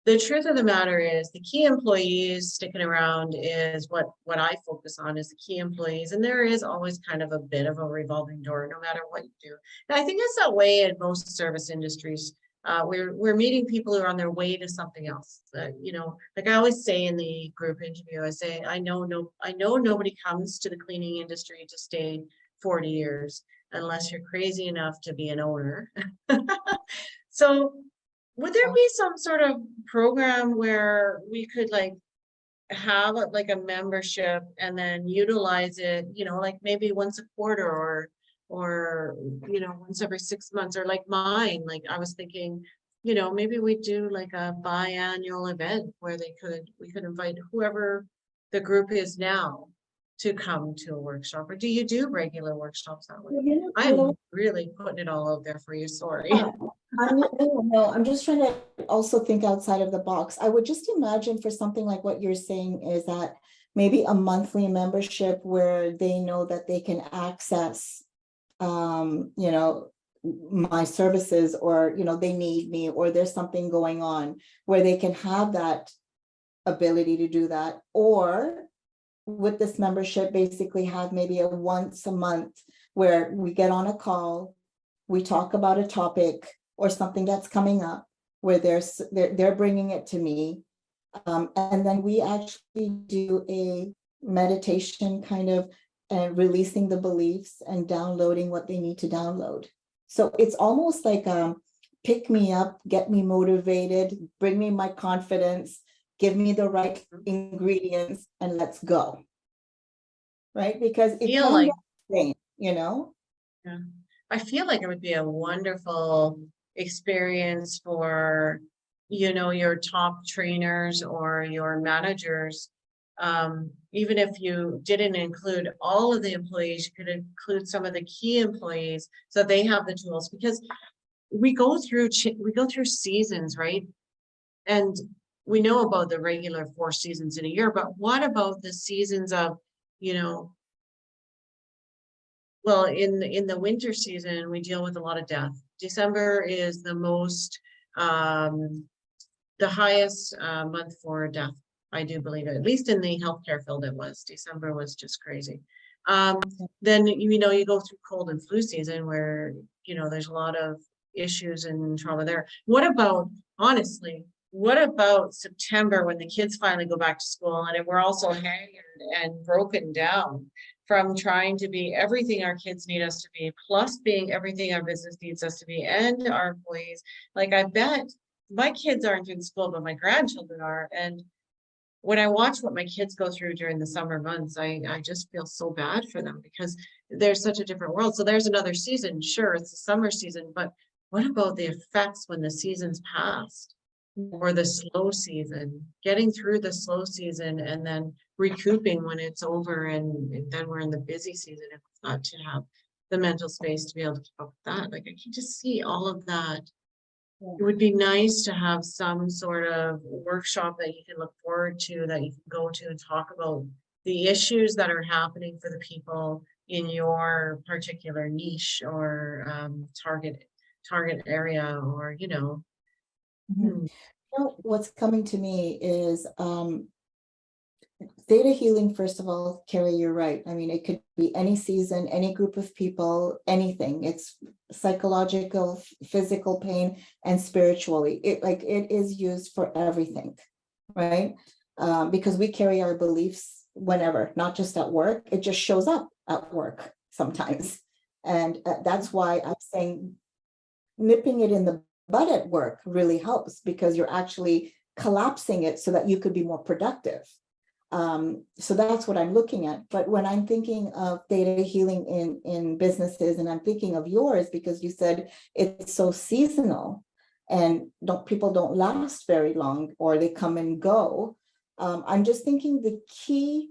the truth of the matter is the key employees sticking around is what I focus on is the key employees. And there is always kind of a bit of a revolving door, no matter what you do. And I think it's that way in most service industries. We're meeting people who are on their way to something else. Like I always say in the group interview, I say, I know nobody comes to the cleaning industry to stay 40 years unless you're crazy enough to be an owner. So would there be some sort of program where we could like have like a membership and then utilize it, like maybe once a quarter or once every 6 months, or like mine, like I was thinking, maybe we do like a biannual event where we could invite whoever the group is now to come to a workshop. Or do you do regular workshops that way? I'm really putting it all out there for you, sorry. I'm just trying to also think outside of the box. I would just imagine for something like what you're saying is that maybe a monthly membership where they know that they can access, my services, or, they need me, or there's something going on where they can have that ability to do that. Or with this membership, basically have maybe a once a month where we get on a call, we talk about a topic or something that's coming up where they're bringing it to me. And then we actually do a meditation kind of, and releasing the beliefs and downloading what they need to download. So it's almost like pick me up, get me motivated, bring me my confidence, give me the right ingredients, and let's go. Right? Because it feel can like get insane, Yeah. I feel like it would be a wonderful experience for, your top trainers or your managers. Even if you didn't include all of the employees, you could include some of the key employees so they have the tools, because we go through seasons, right? And we know about the regular 4 seasons in a year, but what about the seasons of, well, in the winter season, we deal with a lot of death. December is the most, the highest month for death. I do believe it, at least in the healthcare field it was. December was just crazy. Then, you go through cold and flu season where, there's a lot of issues and trauma there. What about September when the kids finally go back to school and we're also hanging and broken down from trying to be everything our kids need us to be, plus being everything our business needs us to be, and our employees. Like, I bet my kids aren't in school, but my grandchildren are. And when I watch what my kids go through during the summer months, I just feel so bad for them because there's such a different world. So there's another season. Sure, it's the summer season, but what about the effects when the season's passed? Or the slow season, getting through the slow season and then recouping when it's over, and then we're in the busy season if it's not to have the mental space to be able to keep up with that. Like, I can just see all of that. It would be nice to have some sort of workshop that you can look forward to, that you can go to and talk about the issues that are happening for the people in your particular niche or target area, or What's coming to me is Theta Healing. First of all, Carrie, you're right. I mean, it could be any season, any group of people, anything. It's psychological, physical pain, and spiritually. It is used for everything, right? Because we carry our beliefs whenever, not just at work. It just shows up at work sometimes. And that's why I'm saying nipping it in the bud at work really helps, because you're actually collapsing it so that you could be more productive. So that's what I'm looking at. But when I'm thinking of Theta Healing in businesses, and I'm thinking of yours, because you said it's so seasonal and people don't last very long, or they come and go. I'm just thinking the key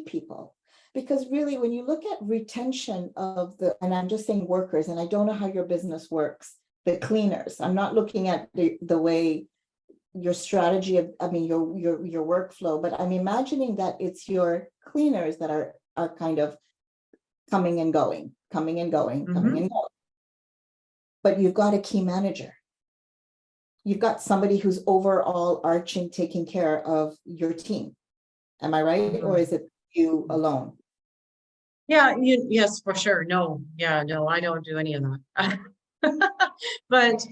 people. Because really, when you look at retention of and I'm just saying workers, and I don't know how your business works, the cleaners, I'm not looking at the way your strategy of, your workflow, but I'm imagining that it's your cleaners that are are kind of coming and going, coming and going, coming and going. But you've got a key manager. You've got somebody who's overall arching, taking care of your team. Am I right? Or is it you alone? Yeah, yes, for sure. No, yeah, no, I don't do any of that. But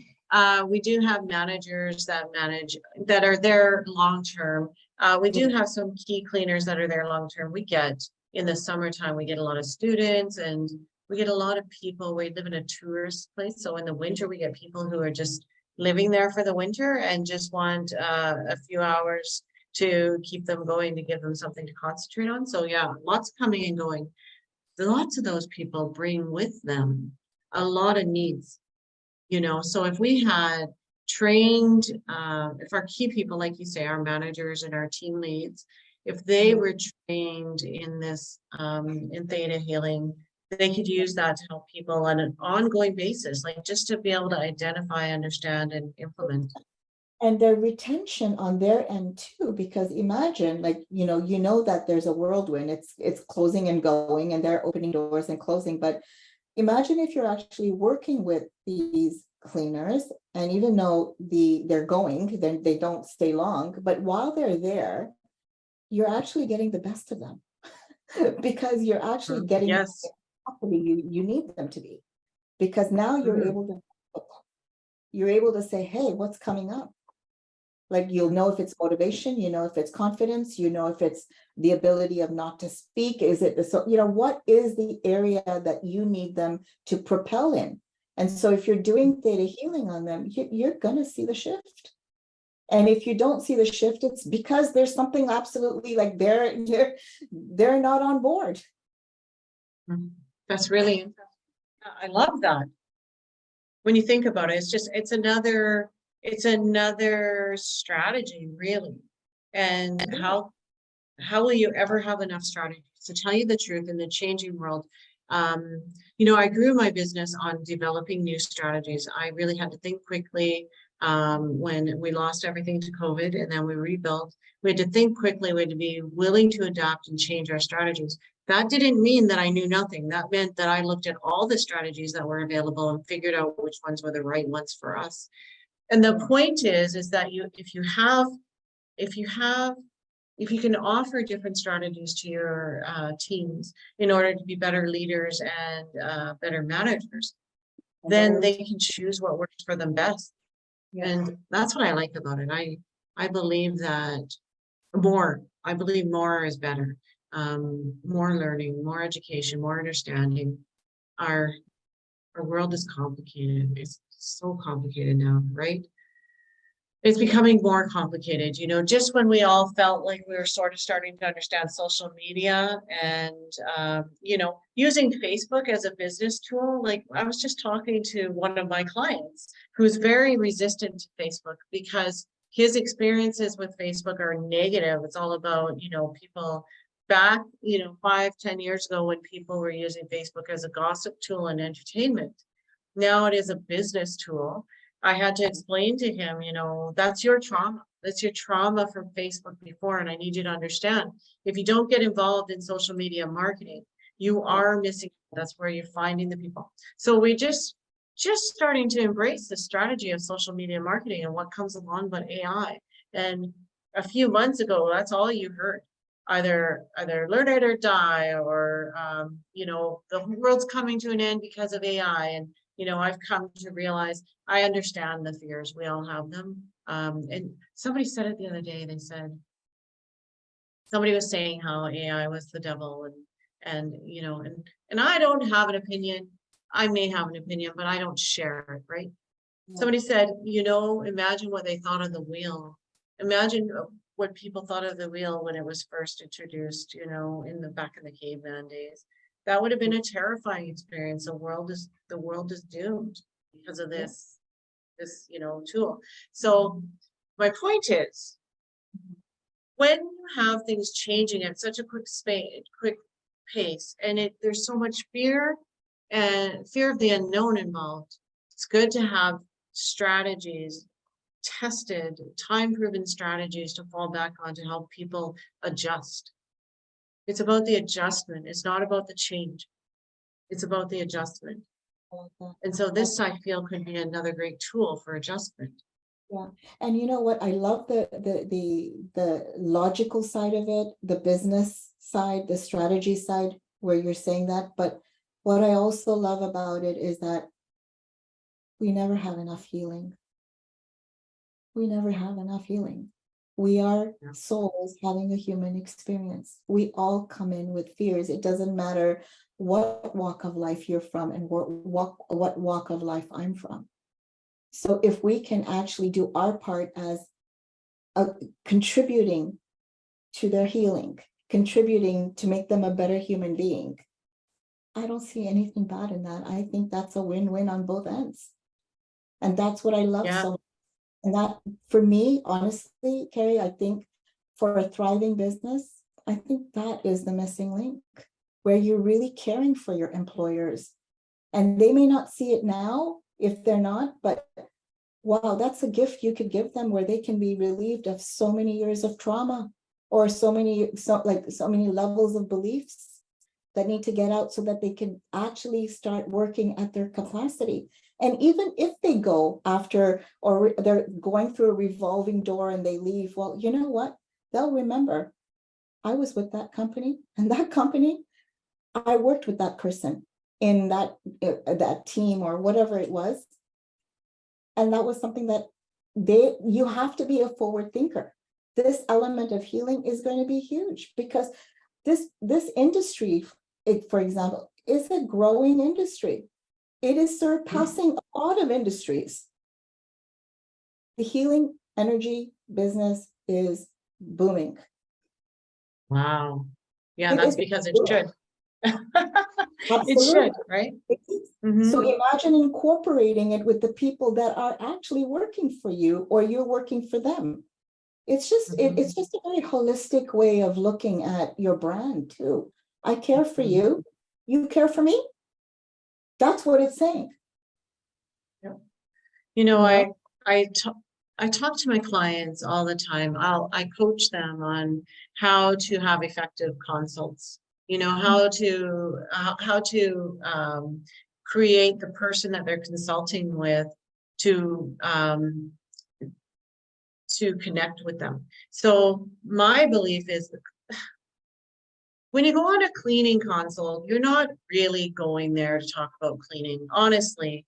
we do have managers that manage, that are there long-term. We do have some key cleaners that are there long-term. We get, in the summertime, we get a lot of students and we get a lot of people. We live in a tourist place. So in the winter, we get people who are just living there for the winter and just want a few hours to keep them going, to give them something to concentrate on. So yeah, lots coming and going. Lots of those people bring with them a lot of needs, you know. So if we had trained, if our key people, like you say, our managers and our team leads, if they were trained in this, in Theta Healing, they could use that to help people on an ongoing basis, like just to be able to identify, understand, and implement. And their retention on their end too, because imagine, like, you know that there's a whirlwind, it's closing and going, and they're opening doors and closing. But imagine if you're actually working with these cleaners, and even though they're going, then they don't stay long, but while they're there, you're actually getting the best of them because you're actually getting Yes. you need them to be, because now you're able to say, hey, what's coming up? Like, you'll know if it's motivation, you know if it's confidence, you know if it's the ability of not to speak, is it the, so, you know, what is the area that you need them to propel in? And so if you're doing Theta Healing on them, you're going to see the shift. And if you don't see the shift, it's because there's something absolutely, like, they're not on board. That's really interesting. I love that. When you think about it, it's another strategy, really. And how will you ever have enough strategies? To tell you the truth, in the changing world, you know, I grew my business on developing new strategies. I really had to think quickly. When we lost everything to COVID and then we rebuilt, we had to think quickly. We had to be willing to adapt and change our strategies. That didn't mean that I knew nothing. That meant that I looked at all the strategies that were available and figured out which ones were the right ones for us. And the point is that if you can offer different strategies to your teams in order to be better leaders and better managers, then they can choose what works for them best. And that's what I like about it. I believe that I believe more is better. More learning, more education, more understanding. Our world is complicated. It's so complicated now, right? It's becoming more complicated. You know, just when we all felt like we were sort of starting to understand social media and, you know, using Facebook as a business tool. Like, I was just talking to one of my clients who's very resistant to Facebook because his experiences with Facebook are negative. It's all about, you know, people back, you know, 5-10 years ago when people were using Facebook as a gossip tool and entertainment. Now it is a business tool. I had to explain to him, you know, that's your trauma. That's your trauma from Facebook before. And I need you to understand, if you don't get involved in social media marketing, you are missing. That's where you're finding the people. So we just starting to embrace the strategy of social media marketing and what comes along but AI. And a few months ago, that's all you heard. Either learn it or die, or, you know, the world's coming to an end because of AI. And, you know, I've come to realize I understand the fears. We all have them. And somebody said it the other day. They said, somebody was saying how AI was the devil, and you know, and I don't have an opinion. I may have an opinion, but I don't share it, right? Yeah. Somebody said, you know, imagine what they thought of the wheel. Imagine what people thought of the wheel when it was first introduced, you know, back in the caveman days. That would have been a terrifying experience. The world is doomed because of this, you know, tool. So my point is, when you have things changing at such a quick pace, and there's so much fear and fear of the unknown involved, it's good to have strategies, tested, time-proven strategies to fall back on to help people adjust. It's about the adjustment. It's not about the change. It's about the adjustment. I like that. And so this, I feel, could be another great tool for adjustment. Yeah, and you know what? I love the logical side of it, the business side, the strategy side, where you're saying that. But what I also love about it is that we never have enough healing. We never have enough healing. We are Yeah. souls having a human experience. We all come in with fears. It doesn't matter what walk of life you're from and what walk of life I'm from. So if we can actually do our part as contributing to their healing, contributing to make them a better human being, I don't see anything bad in that. I think that's a win-win on both ends. And that's what I love Yeah. so much. And that, for me, honestly, Carrie, I think for a thriving business, I think that is the missing link, where you're really caring for your employers. And they may not see it now if they're not, but wow, that's a gift you could give them, where they can be relieved of so many years of trauma, or so many levels of beliefs that need to get out, so that they can actually start working at their capacity. And even if they go after, or they're going through a revolving door and they leave, well, you know what? They'll remember, I was with that company, and that company, I worked with that person in that team or whatever it was. And that was something that you have to be a forward thinker. This element of healing is going to be huge, because this industry, for example, is a growing industry. It is surpassing a lot of industries. The healing energy business is booming. Wow. Yeah, It that's is because it booming. should. It Absolutely. should, right? So Mhm. imagine incorporating it with the people that are actually working for you, or you're working for them. It's just it's just a very holistic way of looking at your brand too. I care for you, you care for me. That's what it's saying. Yep. You know, You know? I talk to my clients all the time. I coach them on how to have effective consults. You know, how to create the person that they're consulting with to connect with them. So my belief is that when you go on a cleaning consult, you're not really going there to talk about cleaning. Honestly,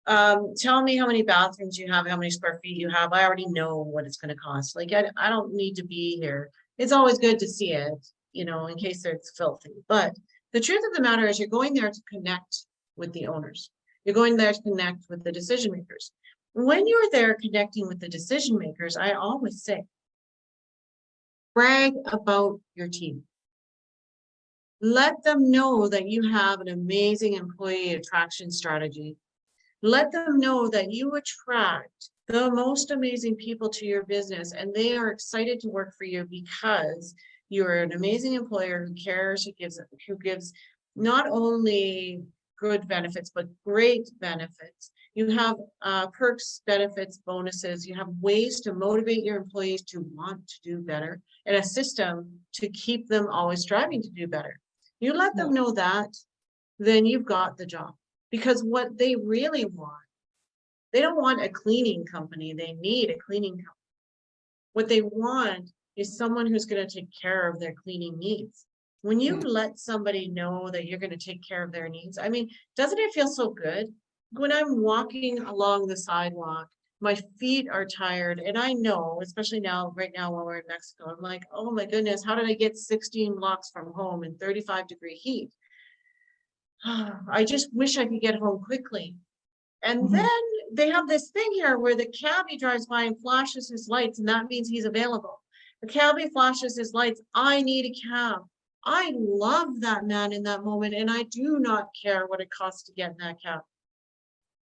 tell me how many bathrooms you have, how many square feet you have. I already know what it's going to cost. Like, I don't need to be here. It's always good to see it, you know, in case it's filthy. But the truth of the matter is, you're going there to connect with the owners. You're going there to connect with the decision makers. When you're there connecting with the decision makers, I always say, brag about your team. Let them know that you have an amazing employee attraction strategy. Let them know that you attract the most amazing people to your business, and they are excited to work for you because you're an amazing employer who cares, who gives not only good benefits, but great benefits. You have perks, benefits, bonuses. You have ways to motivate your employees to want to do better, and a system to keep them always striving to do better. You let them know that, then you've got the job. Because what they really want, they don't want a cleaning company. They need a cleaning company. What they want is someone who's going to take care of their cleaning needs. When you let somebody know that you're going to take care of their needs, I mean, doesn't it feel so good? When I'm walking along the sidewalk, my feet are tired, and I know, especially now, right now while we're in Mexico, I'm like, oh my goodness, how did I get 16 blocks from home in 35-degree heat? I just wish I could get home quickly. And then they have this thing here where the cabbie drives by and flashes his lights, and that means he's available. The cabbie flashes his lights. I need a cab. I love that man in that moment, and I do not care what it costs to get in that cab.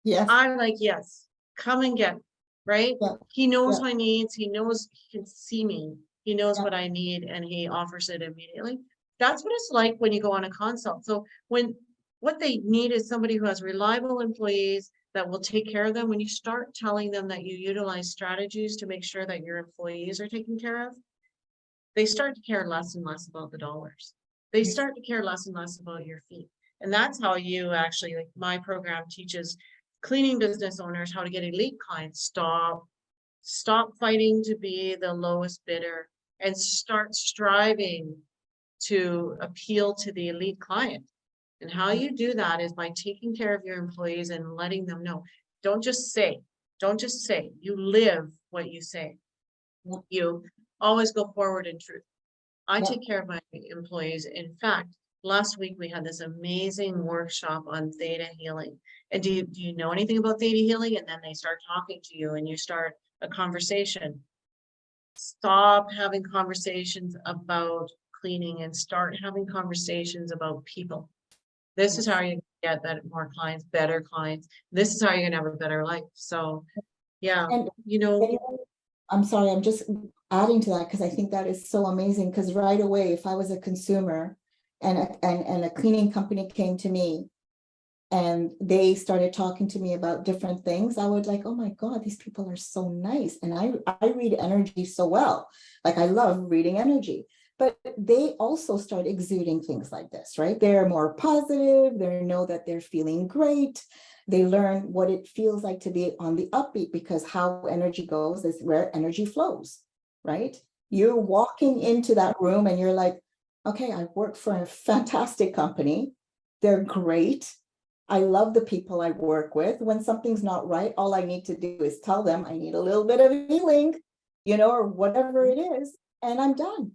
Yes. I'm like, yes, come and get me, right? Yeah. He knows Yeah. my needs. He knows, he can see me. He knows Yeah. what I need, and he offers it immediately. That's what it's like when you go on a consult. So what they need is somebody who has reliable employees that will take care of them. When you start telling them that you utilize strategies to make sure that your employees are taken care of, they start to care less and less about the dollars. They start to care less and less about your fee. And that's how you actually, like my program teaches cleaning business owners how to get elite clients. Stop fighting to be the lowest bidder and start striving to appeal to the elite client. And how you do that is by taking care of your employees and letting them know. Don't just say, you live what you say. You always go forward in truth. I take care of my employees. In fact, last week we had this amazing workshop on Theta Healing. And do you know anything about Theta Healing? And then they start talking to you and you start a conversation. Stop having conversations about cleaning and start having conversations about people. This is how you get more clients, better clients. This is how you're gonna have a better life. So yeah, And you I'm sorry, I'm just adding to that because I think that is so amazing. Because right away, if I was a consumer and a cleaning company came to me and they started talking to me about different things, I would like, oh my God, these people are so nice. And I read energy so well. Like I love reading energy. But they also start exuding things like this, right? They're more positive. They know that they're feeling great. They learn what it feels like to be on the upbeat, because how energy goes is where energy flows, right? You're walking into that room and you're like, okay, I work for a fantastic company. They're great. I love the people I work with. When something's not right, all I need to do is tell them I need a little bit of healing, or whatever it is, and I'm done.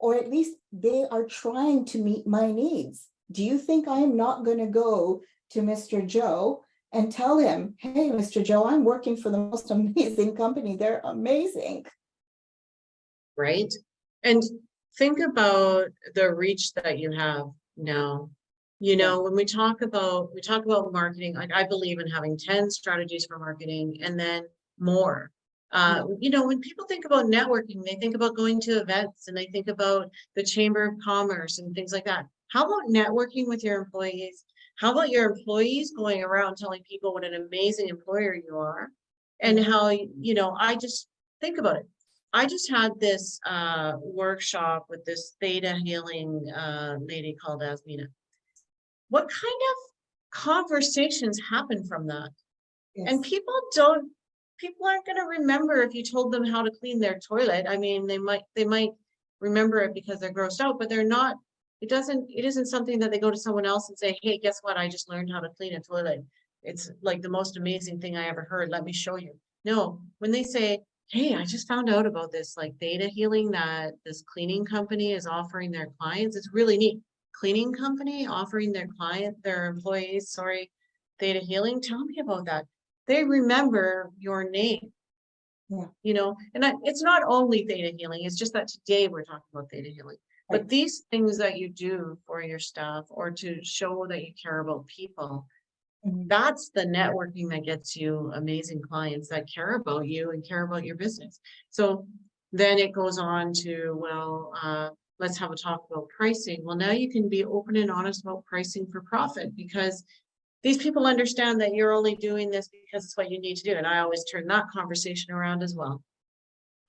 Or at least they are trying to meet my needs. Do you think I'm not going to go to Mr. Joe and tell him, hey, Mr. Joe, I'm working for the most amazing company. They're amazing. right? And think about the reach that you have now. When we talk about marketing, like I believe in having 10 strategies for marketing and then more. When people think about networking, they think about going to events and they think about the Chamber of Commerce and things like that. How about networking with your employees? How about your employees going around telling people what an amazing employer you are and how, I just think about it. I just had this workshop with this Theta Healing lady called Azmina. What kind of conversations happen from that? Yes. And people aren't going to remember if you told them how to clean their toilet. I mean, they might remember it because they're grossed out, but they're not, it isn't something that they go to someone else and say, hey, guess what? I just learned how to clean a toilet. It's like the most amazing thing I ever heard. Let me show you. No, when they say, hey, I just found out about this like Theta Healing that this cleaning company is offering their clients. It's really neat. Cleaning company offering their employees, Theta Healing. Tell me about that. They remember your name. Yeah. And it's not only Theta Healing. It's just that today we're talking about Theta Healing. Right. But these things that you do for your staff or to show that you care about people, that's the networking that gets you amazing clients that care about you and care about your business. So then it goes on to, let's have a talk about pricing. Well, now you can be open and honest about pricing for profit because these people understand that you're only doing this because it's what you need to do. And I always turn that conversation around as well.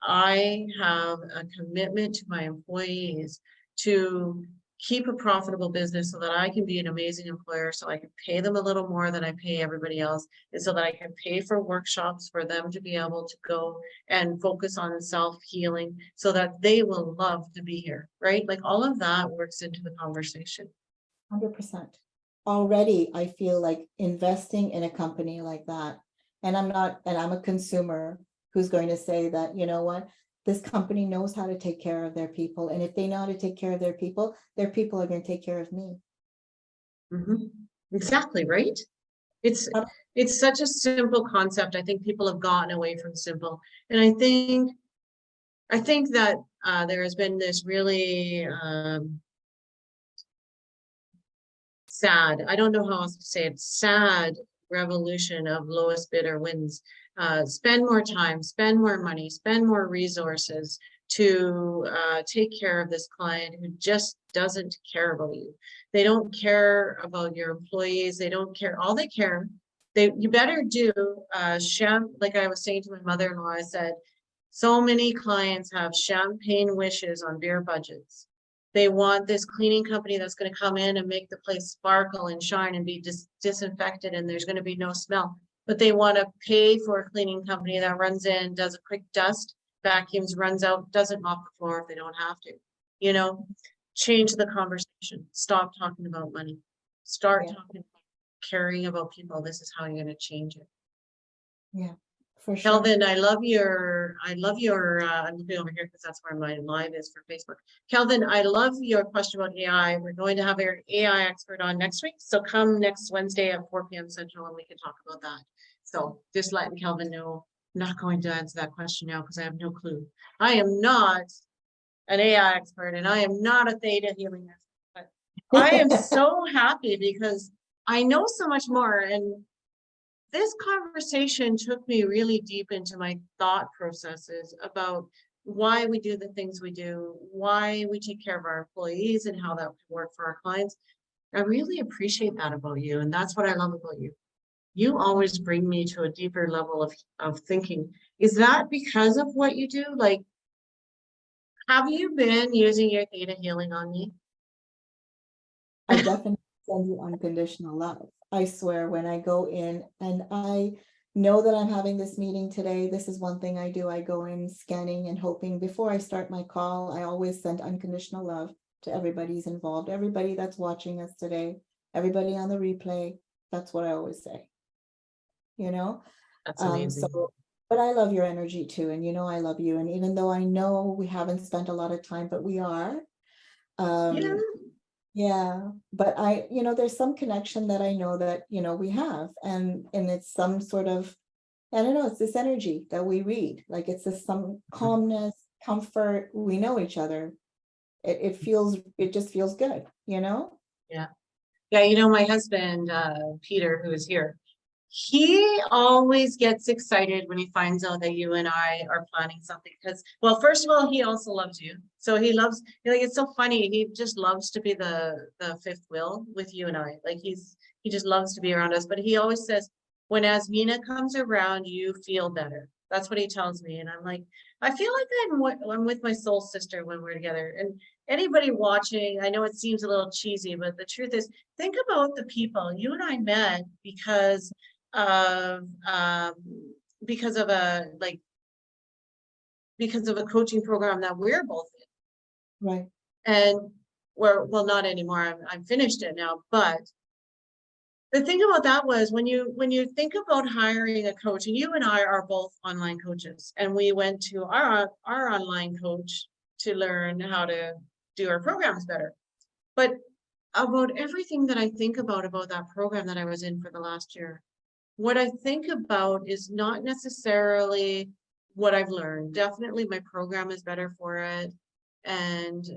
I have a commitment to my employees to keep a profitable business so that I can be an amazing employer, so I can pay them a little more than I pay everybody else, and so that I can pay for workshops for them to be able to go and focus on self-healing so that they will love to be here, right? Like all of that works into the conversation. 100%. Already, I feel like investing in a company like that, and I'm a consumer who's going to say that, you know what, this company knows how to take care of their people. And if they know how to take care of their people are going to take care of me. Exactly, right? It's such a simple concept. I think people have gotten away from simple. And I think that there has been this really sad, I don't know how else to say it, sad revolution of lowest bidder wins. Spend more time, spend more money, spend more resources to take care of this client who just doesn't care about you. They don't care about your employees. They don't care. All they care, you better do, like I was saying to my mother-in-law, I said, So many clients have champagne wishes on beer budgets. They want this cleaning company that's going to come in and make the place sparkle and shine and be disinfected, and there's going to be no smell. But they want to pay for a cleaning company that runs in, does a quick dust, vacuums, runs out, doesn't mop the floor if they don't have to. You know, change the conversation. Stop talking about money. Start talking, caring about people. This is how you're going to change it. Yeah, for sure. Kelvin, I love your, I'm looking over here because that's where my live is for Facebook. Kelvin, I love your question about AI. We're going to have our AI expert on next week. So come next Wednesday at 4 p.m. Central and we can talk about that. So just letting Kelvin know, I'm not going to answer that question now because I have no clue. I am not an AI expert and I am not a theta healing expert, but I am so happy because I know so much more. And this conversation took me really deep into my thought processes about why we do the things we do, why we take care of our employees and how that would work for our clients. I really appreciate that about you. And that's what I love about you. You always bring me to a deeper level of thinking. Is that because of what you do? Like, have you been using your theta healing on me? I definitely send you unconditional love. I swear, when I go in and I know that I'm having this meeting today, this is one thing I do. I go in scanning and hoping before I start my call. I always send unconditional love to everybody who's involved, everybody that's watching us today, everybody on the replay. That's what I always say, you know? That's amazing. But I love your energy too. And you know, I love you. And even though I know we haven't spent a lot of time, but we are. Yeah. Yeah, but there's some connection that I know that, we have, and it's some sort of, I don't know, it's this energy that we read, like it's this some calmness, comfort, we know each other. It just feels good, Yeah. Yeah, my husband, Peter, who is here, he always gets excited when he finds out that you and I are planning something because, well, first of all, he also loves you. So he loves, it's so funny. He just loves to be the fifth wheel with you and I. Like he just loves to be around us. But he always says, when Azmina comes around, you feel better. That's what he tells me. And I'm like, I feel like I'm with my soul sister when we're together. And anybody watching, I know it seems a little cheesy, but the truth is, think about the people you and I met because of a coaching program that we're both in. Right. And well, not anymore. I'm finished it now. But the thing about that was when you think about hiring a coach, and you and I are both online coaches, and we went to our online coach to learn how to do our programs better. But about everything that I think about that program that I was in for the last year, what I think about is not necessarily what I've learned. Definitely my program is better for it. And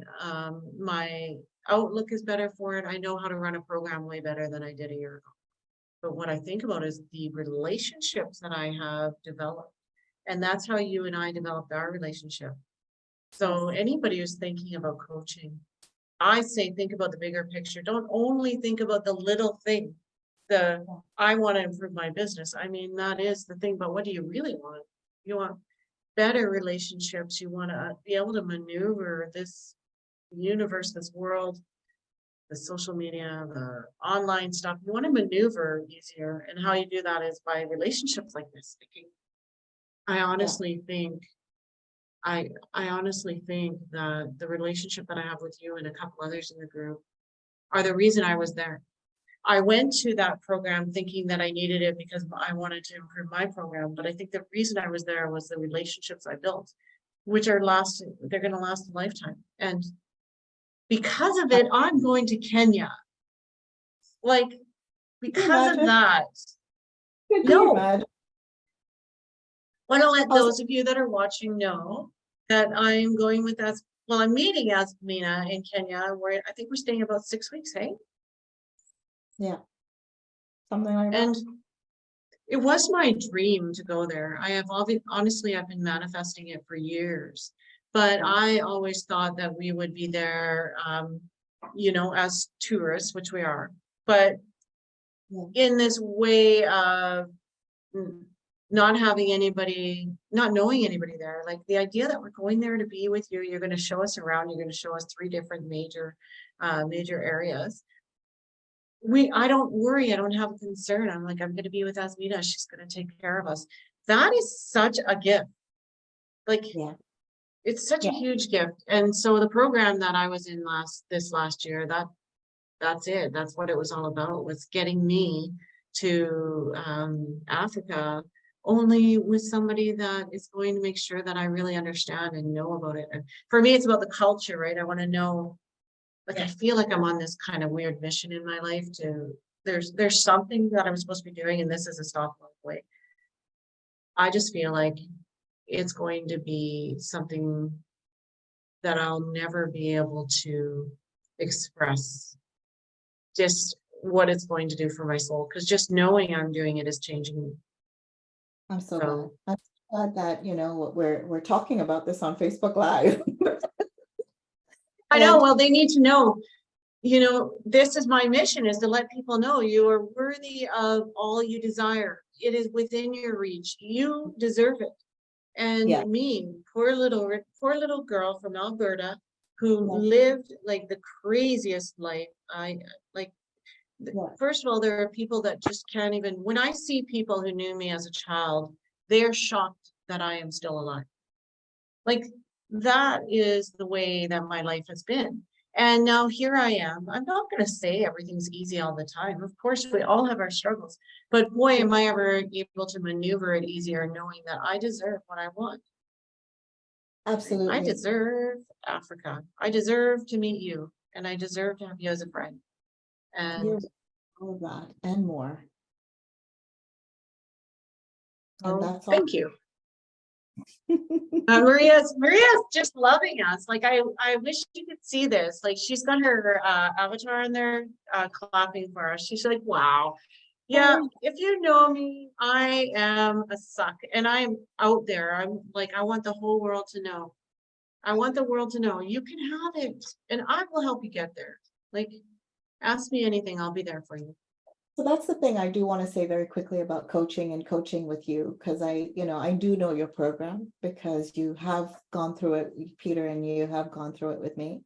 my outlook is better for it. I know how to run a program way better than I did a year ago. But what I think about is the relationships that I have developed. And that's how you and I developed our relationship. So anybody who's thinking about coaching, I say think about the bigger picture. Don't only think about the little thing. I want to improve my business. I mean, that is the thing, but what do you really want? You want better relationships. You want to be able to maneuver this universe, this world, the social media, the online stuff. You want to maneuver easier. And how you do that is by relationships like this. I honestly think that the relationship that I have with you and a couple others in the group are the reason I was there. I went to that program thinking that I needed it because I wanted to improve my program. But I think the reason I was there was the relationships I built, which are they're going to last a lifetime. And because of it, I'm going to Kenya. Like, because of that. No. I want to let those of you that are watching know that I'm going with us. Well, I'm meeting Azmina in Kenya. I think we're staying about 6 weeks, hey? Yeah. Something like that. And it was my dream to go there. Honestly, I've been manifesting it for years, but I always thought that we would be there, as tourists, which we are, but in this way of not having anybody, not knowing anybody there. Like the idea that we're going there to be with you, you're going to show us around, you're going to show us 3 different major areas. I don't worry, I don't have a concern. I'm like, I'm going to be with Azmina, she's going to take care of us. That is such a gift. Like, Yeah. it's such a Yeah. huge gift. And so the program that I was in this last year, that's it. That's what it was all about, was getting me to Africa, only with somebody that is going to make sure that I really understand and know about it. And for me, it's about the culture, right? I want to know, like, I feel like I'm on this kind of weird mission in my life there's something that I'm supposed to be doing, and this is a stop along the way. I just feel like it's going to be something that I'll never be able to express just what it's going to do for my soul, because just knowing I'm doing it is changing me. I'm so glad. So I'm glad that, we're talking about this on Facebook Live. I know, And well, they need to know, this is my mission, is to let people know you are worthy of all you desire. It is within your reach. You deserve it. And yeah, me, poor little girl from Alberta, who yeah, lived like the craziest life. Like, yeah. first of all, there are people that just can't even, when I see people who knew me as a child, they're shocked that I am still alive. Like, that is the way that my life has been. And now here I am. I'm not going to say everything's easy all the time. Of course, we all have our struggles, but boy, am I ever able to maneuver it easier, knowing that I deserve what I want. I Absolutely. deserve Africa. I deserve to meet you, and I deserve to have you as a friend. You're And all of that and more. And oh, that's all. thank you. Maria's just loving us. Like, I wish you could see this. Like, she's got her avatar in there clapping for us. She's like, wow. Yeah, Oh, if you know me, I am a suck, and I'm out there. I'm like, I want the whole world to know. I want the world to know you can have it, and I will help you get there. Like, ask me anything, I'll be there for you. so that's the thing I do want to say very quickly about coaching and coaching with you, because I do know your program because you have gone through it, Peter, and you have gone through it with me.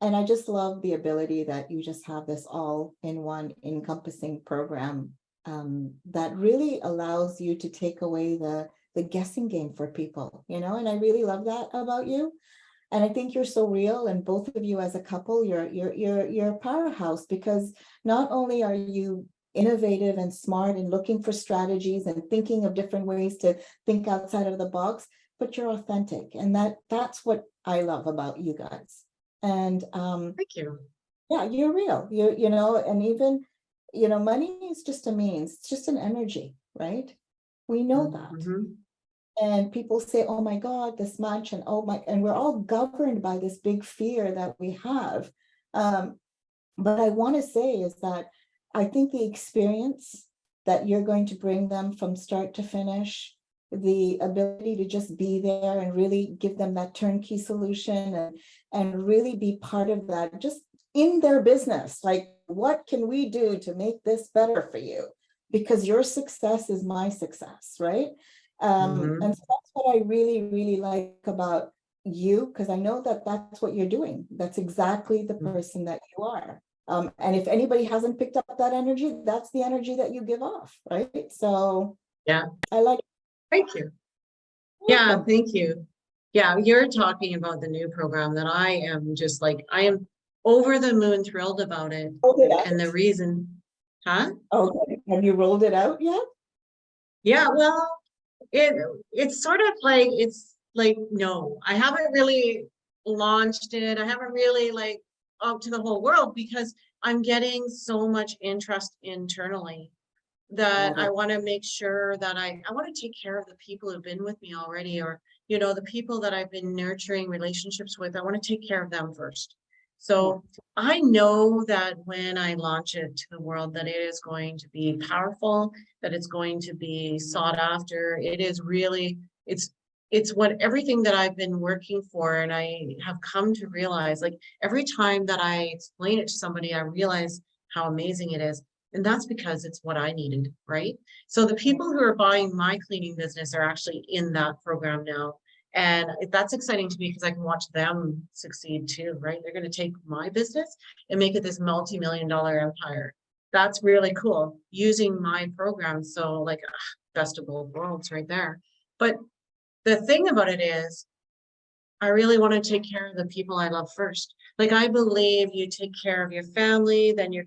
And I just love the ability that you just have this all in one encompassing program that really allows you to take away the guessing game for people, and I really love that about you. And I think you're so real, and both of you as a couple, you're a powerhouse, because not only are you innovative and smart and looking for strategies and thinking of different ways to think outside of the box, but you're authentic. And that's what I love about you guys. And Thank you. yeah, you're real. And even, money is just a means, it's just an energy, right? We know that. Mm-hmm. And people say, oh my God, this much, and and we're all governed by this big fear that we have. But I want to say is that I think the experience that you're going to bring them from start to finish, the ability to just be there and really give them that turnkey solution and really be part of that, just in their business. Like, what can we do to make this better for you? Because your success is my success, right? Mm-hmm. And so that's what I really, really like about you, because I know that that's what you're doing. That's exactly the person that you are. And if anybody hasn't picked up that energy, that's the energy that you give off, right? So Yeah, I like. thank you. Yeah, Welcome. thank you. Yeah, you're talking about the new program that I am just like, I am over the moon thrilled about it. Rolled it out? And the reason, huh? Okay. Have you rolled it out yet? Yeah, well, it's sort of like, it's like, no, I haven't really launched it. I haven't really like out to the whole world, because I'm getting so much interest internally that Love I it. want to make sure that I want to take care of the people who've been with me already, or, the people that I've been nurturing relationships with. I want to take care of them first. Yeah. So I know that when I launch it to the world, that it is going to be powerful, that it's going to be sought after. It is really, it's what everything that I've been working for. And I have come to realize, like, every time that I explain it to somebody, I realize how amazing it is. And that's because it's what I needed, right? So the people who are buying my cleaning business are actually in that program now. And that's exciting to me because I can watch them succeed too, right? They're going to take my business and make it this multi-million-dollar empire. That's really cool using my program. So like best of both worlds right there. But the thing about it is, I really want to take care of the people I love first. Like I believe you take care of your family, then your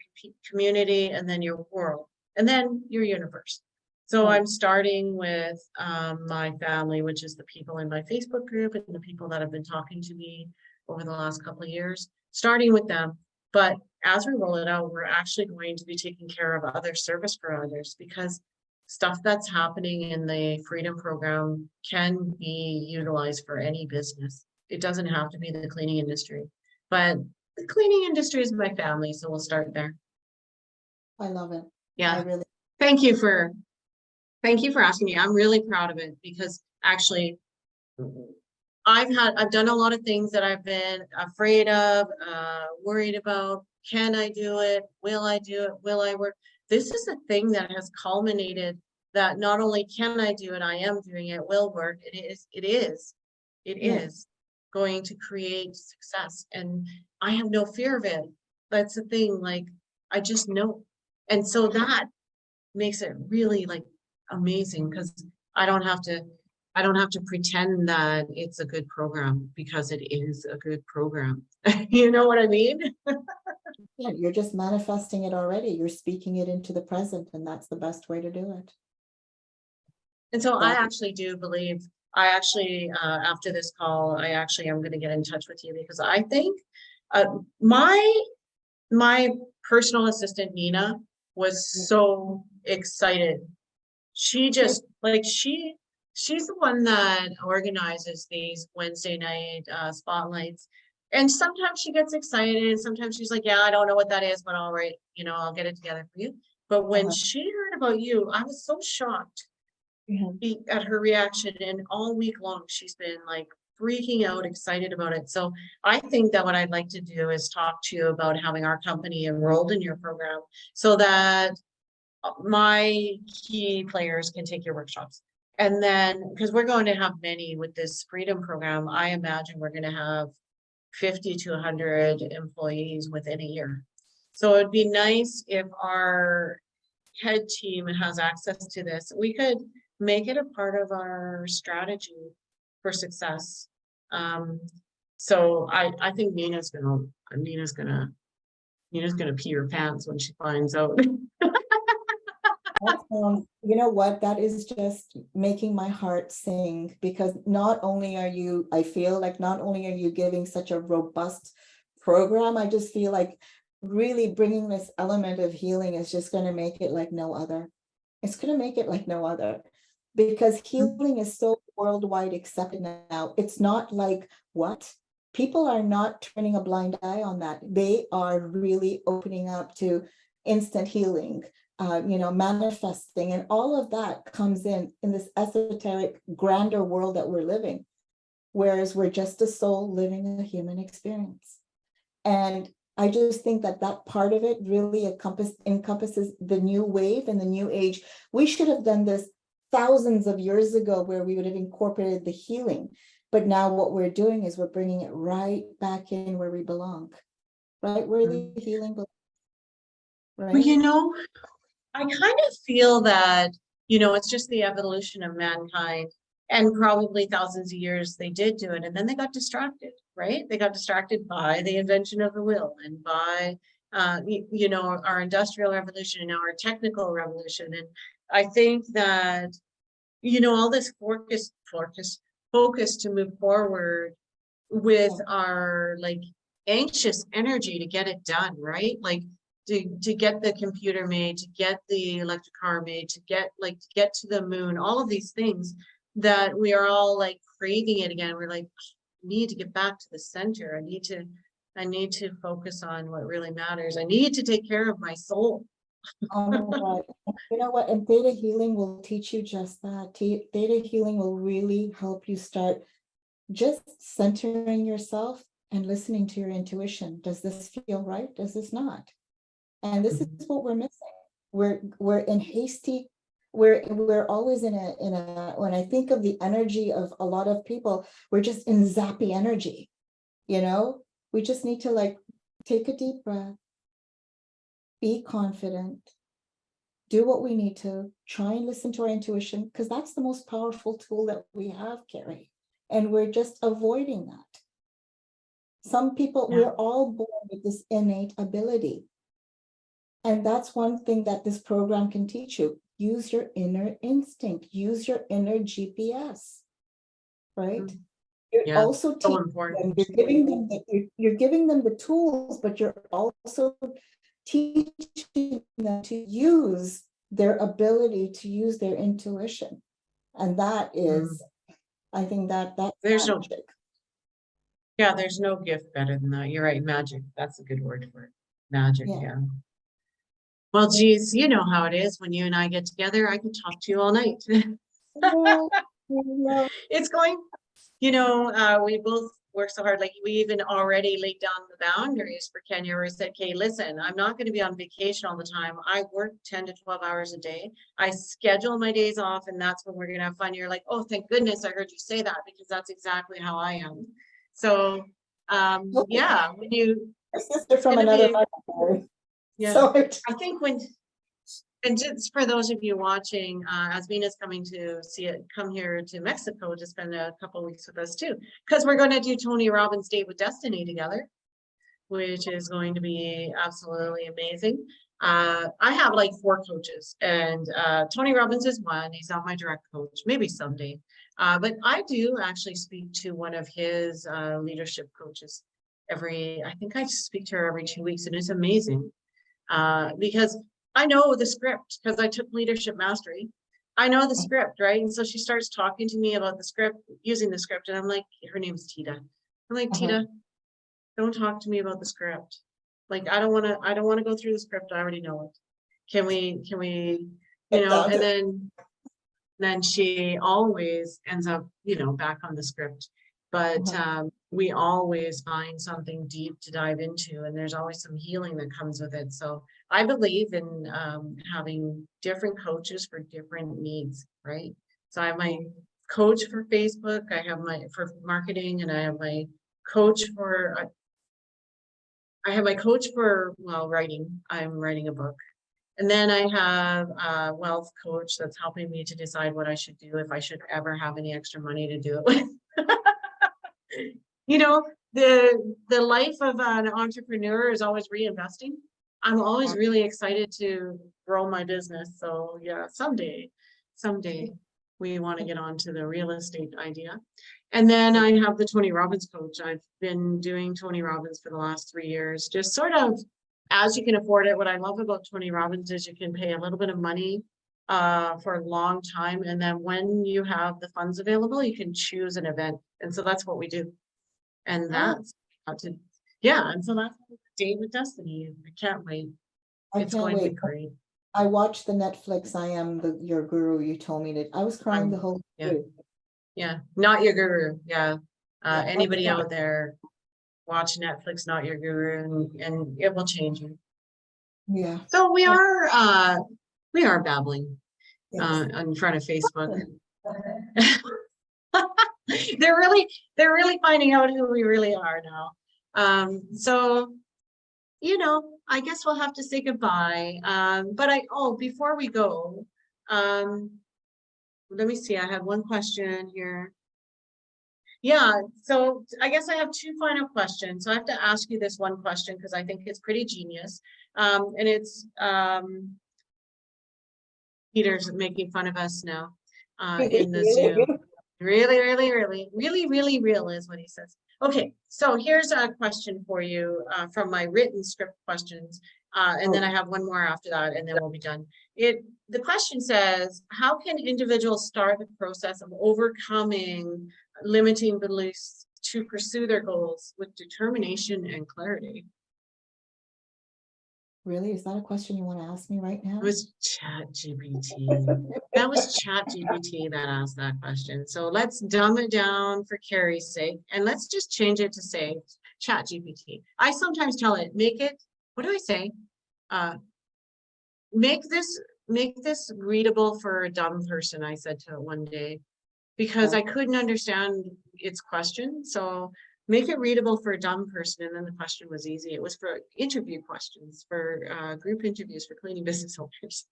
community, and then your world, and then your universe. So I'm starting with my family, which is the people in my Facebook group and the people that have been talking to me over the last couple of years, starting with them. But as we roll it out, we're actually going to be taking care of other service providers because stuff that's happening in the Freedom Program can be utilized for any business. It doesn't have to be the cleaning industry, but the cleaning industry is my family, so we'll start there. I love it. Yeah. I really. Thank you for asking me. I'm really proud of it because actually I've done a lot of things that I've been afraid of, worried about. Can I do it? Will I do it? Will I work? This is a thing that has culminated that not only can I do it, I am doing it, will work. It is going to create success. And I have no fear of it. That's the thing, like, I just know. And so that makes it really like amazing because I don't have to pretend that it's a good program because it is a good program. You know what I mean? Yeah, you're just manifesting it already. You're speaking it into the present, and that's the best way to do it. And so I actually do believe, after this call, I actually am going to get in touch with you because I think my personal assistant, Nina, was so excited. She just like, she's the one that organizes these Wednesday night spotlights. And sometimes she gets excited and sometimes she's like, yeah, I don't know what that is, but all right, I'll get it together for you. But when she heard about you, I was so shocked at her reaction. And all week long, she's been like freaking out, excited about it. So I think that what I'd like to do is talk to you about having our company enrolled in your program so that my key players can take your workshops. And then, because we're going to have many with this Freedom Program, I imagine we're going to have 50 to 100 employees within a year. So it'd be nice if our head team has access to this. We could make it a part of our strategy for success. So I think Nina's gonna pee her pants when she finds out. You know what? That is just making my heart sing because not only are you, I feel like not only are you giving such a robust program, I just feel like really bringing this element of healing is just going to make it like no other. It's going to make it like no other because healing is so worldwide accepted now. It's not like what? People are not turning a blind eye on that. They are really opening up to instant healing. Manifesting, and all of that comes in this esoteric, grander world that we're living, whereas we're just a soul living a human experience. And I just think that part of it really encompasses the new wave and the new age. We should have done this thousands of years ago where we would have incorporated the healing. But now what we're doing is we're bringing it right back in where we belong, right where the healing belongs. Right? Well, I kind of feel that, it's just the evolution of mankind and probably thousands of years they did do it. And then they got distracted, right? They got distracted by the invention of the wheel and by, our industrial revolution and our technical revolution. And I think that, all this focus to move forward with our like anxious energy to get it done, right? Like, to get the computer made, to get the electric car made, to get to the moon, all of these things that we are all like craving it again. We're like, I need to get back to the center. I need to focus on what really matters. I need to take care of my soul. Oh my God. You know what? And Theta Healing will teach you just that. Theta Healing will really help you start just centering yourself and listening to your intuition. Does this feel right? Does this not? And this is what we're missing. we're in hasty, we're always in a, when I think of the energy of a lot of people, we're just in zappy energy, you know? We just need to like take a deep breath, be confident, do what we need to, try and listen to our intuition, because that's the most powerful tool that we have, Carrie. And we're just avoiding that. Some people, Yeah. we're all born with this innate ability. And that's one thing that this program can teach you. Use your inner instinct, use your inner GPS, right? You're Yeah, also so teaching important. them, you're giving them the tools, but you're also teaching them to use their ability to use their intuition. And that is, I think that's There's no, magic. yeah, there's no gift better than that. You're right, magic. That's a good word for it. Magic, Yeah. yeah. Well, geez, you know how it is when you and I get together. I can talk to you all night. It's going, you know, we both work so hard. Like we even already laid down the boundaries for Kenya, where we said, okay, listen, I'm not going to be on vacation all the time. I work 10 to 12 hours a day. I schedule my days off, and that's when we're going to have fun. You're like, oh, thank goodness I heard you say that, because that's exactly how I am. So, yeah, when you, My sister from gonna another be, mother. yeah, So I think when, and just for those of you watching, Azmina's coming to see it, come here to Mexico to spend a couple weeks with us too, because we're going to do Tony Robbins' Date with Destiny together, which is going to be absolutely amazing. I have like 4 coaches, and Tony Robbins is one. He's not my direct coach, maybe someday. But I do actually speak to one of his leadership coaches I think I speak to her every 2 weeks, and it's amazing. Because I know the script, because I took leadership mastery. I know the script, right? And so she starts talking to me about the script, using the script, and I'm like, her name's Theta. I'm like, Theta, don't talk to me about the script. Like, I don't want to go through the script. I already know it. Can we, you know, and then she always ends up, you know, back on the script. But we always find something deep to dive into, and there's always some healing that comes with it. So I believe in having different coaches for different needs, right? So I have my coach for Facebook, I have my for marketing, and I have my coach for well, writing. I'm writing a book. And then I have a wealth coach that's helping me to decide what I should do if I should ever have any extra money to do it with. You know, the life of an entrepreneur is always reinvesting. I'm always really excited to grow my business. So yeah, someday we want to get onto the real estate idea. And then I have the Tony Robbins coach. I've been doing Tony Robbins for the last 3 years, just sort of as you can afford it. What I love about Tony Robbins is you can pay a little bit of money for a long time. And then when you have the funds available, you can choose an event. And so that's what we do. And that's how to, yeah. And so that's Date with Destiny. I can't wait. It's going to be great. I watched the Netflix, I Am Your Guru. You told me that. I was crying the whole day. Yeah, Not Your Guru. Yeah. Anybody out there, watch Netflix, Not Your Guru, and it will change you. Yeah. So we are babbling in front of Facebook. They're really finding out who we really are now. So, you know, I guess we'll have to say goodbye. But before we go, let me see. I have one question here. Yeah, so I guess I have 2 final questions. So I have to ask you this one question because I think it's pretty genius. And it's Peter's making fun of us now in the Zoom. Really real is what he says. Okay, so here's a question for you from my written script questions. And then I have one more after that, and then we'll be done. The question says, how can individuals start the process of overcoming limiting beliefs to pursue their goals with determination and clarity? Really? Is that a question you want to ask me right now? It was ChatGPT. That was ChatGPT that asked that question. So let's dumb it down for Carrie's sake, and let's just change it to say ChatGPT. I sometimes tell it, make it, what do I say? make this readable for a dumb person, I said to it one day, because I couldn't understand its question. So make it readable for a dumb person. And then the question was easy. It was for interview questions, for group interviews for cleaning business owners.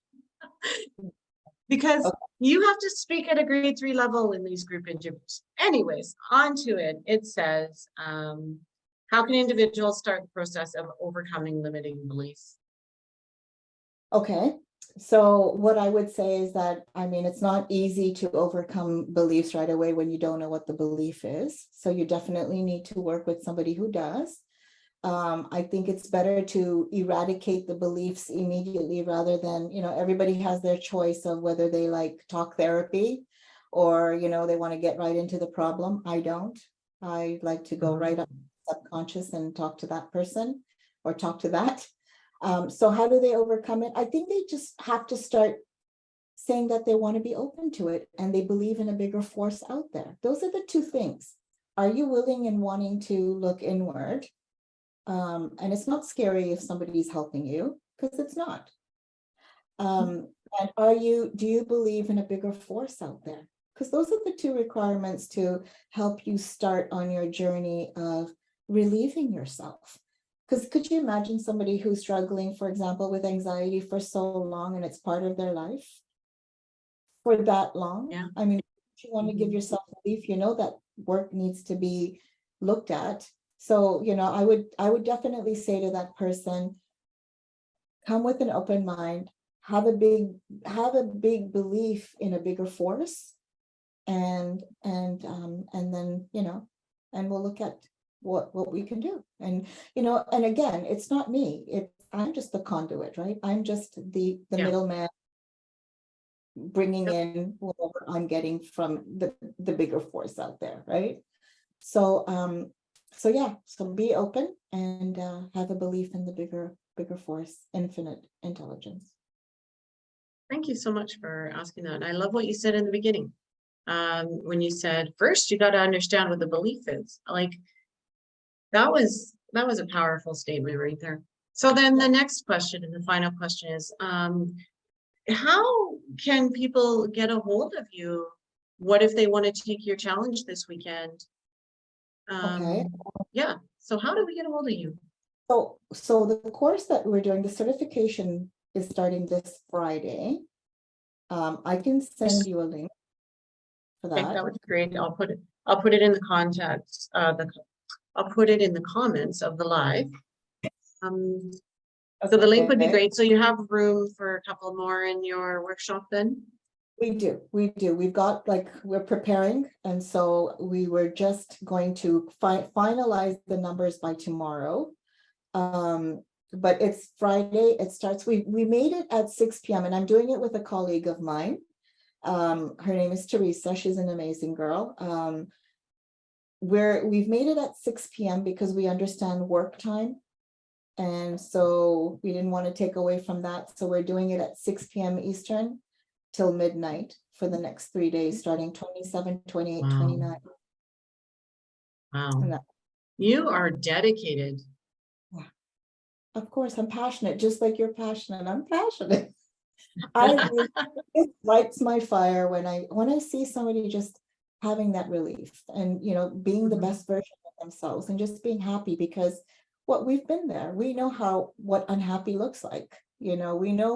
Because you have to speak at a grade 3 level in these group interviews. Anyways, on to it. It says, how can individuals start the process of overcoming limiting beliefs? Okay, so what I would say is that, I mean, it's not easy to overcome beliefs right away when you don't know what the belief is. So you definitely need to work with somebody who does. I think it's better to eradicate the beliefs immediately rather than, everybody has their choice of whether they like talk therapy or, they want to get right into the problem. I don't. I like to go right up subconscious and talk to that person or talk to that. So how do they overcome it? I think they just have to start saying that they want to be open to it and they believe in a bigger force out there. Those are the two things. Are you willing and wanting to look inward? And it's not scary if somebody's helping you, because it's not. And do you believe in a bigger force out there? Because those are the two requirements to help you start on your journey of relieving yourself. Because could you imagine somebody who's struggling, for example, with anxiety for so long and it's part of their life for that long? Yeah. I mean, if you want to give yourself relief, that work needs to be looked at. So, I would definitely say to that person, come with an open mind, have a big belief in a bigger force, and then, and we'll look at what we can do. And, and again, it's not me. I'm just the conduit, right? I'm just the middleman bringing in whatever I'm getting from the bigger force out there, right? So, so be open and have a belief in the bigger force, infinite intelligence. Thank you so much for asking that. I love what you said in the beginning. When you said, first, you got to understand what the belief is. Like, that was a powerful statement right there. So then the next question and the final question is, how can people get a hold of you? What if they want to take your challenge this weekend? Okay. Yeah. So how do we get a hold of you? So the course that we're doing, the certification is starting this Friday. I can send you a link for that. Okay, that would be great. I'll put it in the contacts. I'll put it in the comments of the live. So the link would be great. So you have room for a couple more in your workshop then? We do. We've got, we're preparing. And so we were just going to finalize the numbers by tomorrow. But it's Friday. It starts, we made it at 6 p.m. and I'm doing it with a colleague of mine. Her name is Teresa. She's an amazing girl. We've made it at 6 p.m. because we understand work time. And so we didn't want to take away from that. So we're doing it at 6 p.m. Eastern till midnight for the next 3 days, starting 27, 28, Wow. 29. Wow. You are dedicated. Yeah. Of course, I'm passionate, just like you're passionate. I'm passionate. It lights my fire when I see somebody just having that relief and, being the best version of themselves and just being happy, because we've been there. We know what unhappy looks like. We know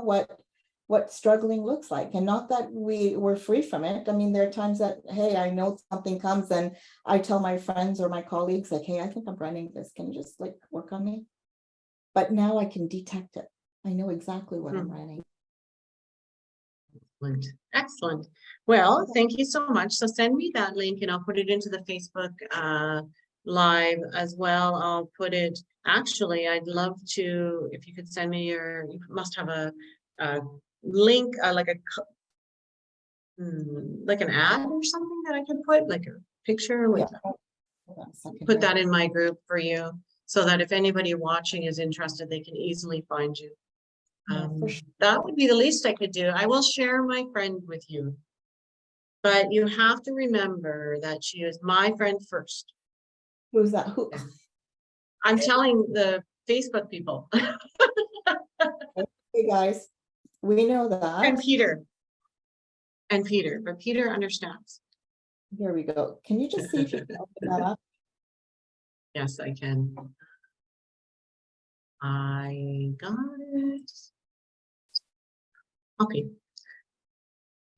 what struggling looks like, and not that we're free from it. I mean, there are times that, hey, I know something comes and I tell my friends or my colleagues, like, hey, I think I'm running this. Can you just work on me? But now I can detect it. I know exactly what I'm running. Excellent. Well, thank you so much. So send me that link and I'll put it into the Facebook live as well. I'll put it, actually, I'd love to, if you could send me you must have a link, like an ad or something that I can put, like a picture with, put that in my group for you, so that if anybody watching is interested, they can easily find you. That would be the least I could do. I will share my friend with you, but you have to remember that she is my friend first. Who's that? Who? I'm telling the Facebook people. Hey guys. We know And that. Peter. But Peter understands. Here we go. Can you just see if you can open that up? Yes, I can. I got it. Okay.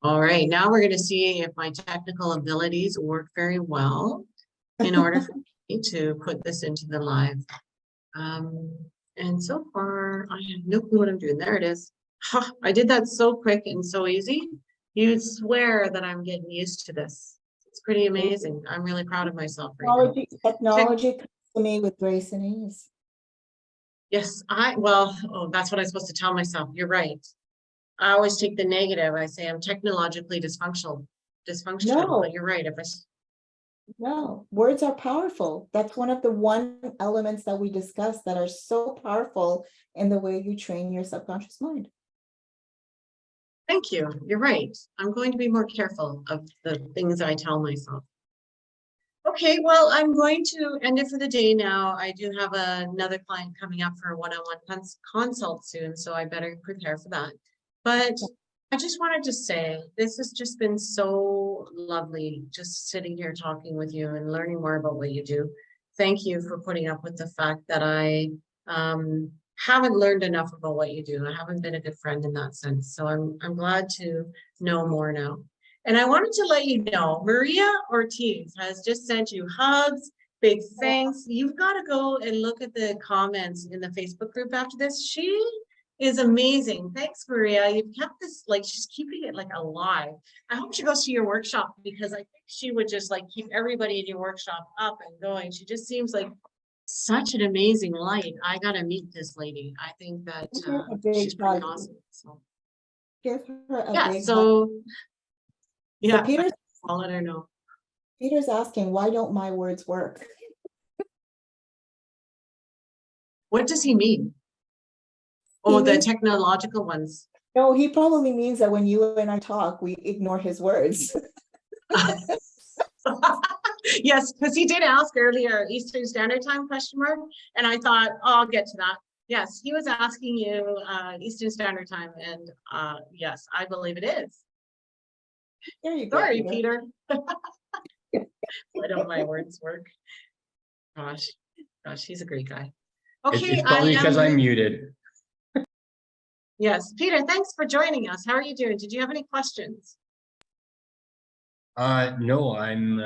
All right, now we're going to see if my technical abilities work very well in order for me to put this into the live. And so far, I have no clue what I'm doing. There it is. Ha, I did that so quick and so easy. You'd swear that I'm getting used to this. It's pretty amazing. I'm really proud of myself right now. Technology comes to me with grace and ease. Yes, that's what I'm supposed to tell myself. You're right. I always take the negative. I say I'm technologically dysfunctional, No. but you're right. No, words are powerful. That's one of the elements that we discuss that are so powerful in the way you train your subconscious mind. Thank you. You're right. I'm going to be more careful of the things I tell myself. Okay, well, I'm going to end it for the day now. I do have another client coming up for a one-on-one consult soon, so I better prepare for that. But I just wanted to say, this has just been so lovely, just sitting here talking with you and learning more about what you do. Thank you for putting up with the fact that I haven't learned enough about what you do. I haven't been a good friend in that sense. So I'm glad to know more now. And I wanted to let you know, Maria Ortiz has just sent you hugs, big thanks. You've got to go and look at the comments in the Facebook group after this. She is amazing. Thanks, Maria. You've kept this, like, she's keeping it like alive. I hope she goes to your workshop because I think she would just like keep everybody in your workshop up and going. She just seems like such an amazing light. I got to meet this lady. I think that she's pretty awesome. So give her a yeah, big so yeah, Peter's, I'll let her know. Peter's asking, why don't my words work? What does he mean? Oh, the technological ones. No, he probably means that when you and I talk, we ignore his words. Yes, because he did ask earlier, Eastern Standard Time question mark, and I thought, oh, I'll get to that. Yes, he was asking you Eastern Standard Time, and yes, I believe it is. There you go. Sorry, Peter. Why don't my words work? Gosh, he's a great guy. Okay, it's probably because I'm muted. Yes, Peter, thanks for joining us. How are you doing? Did you have any questions? No, I'm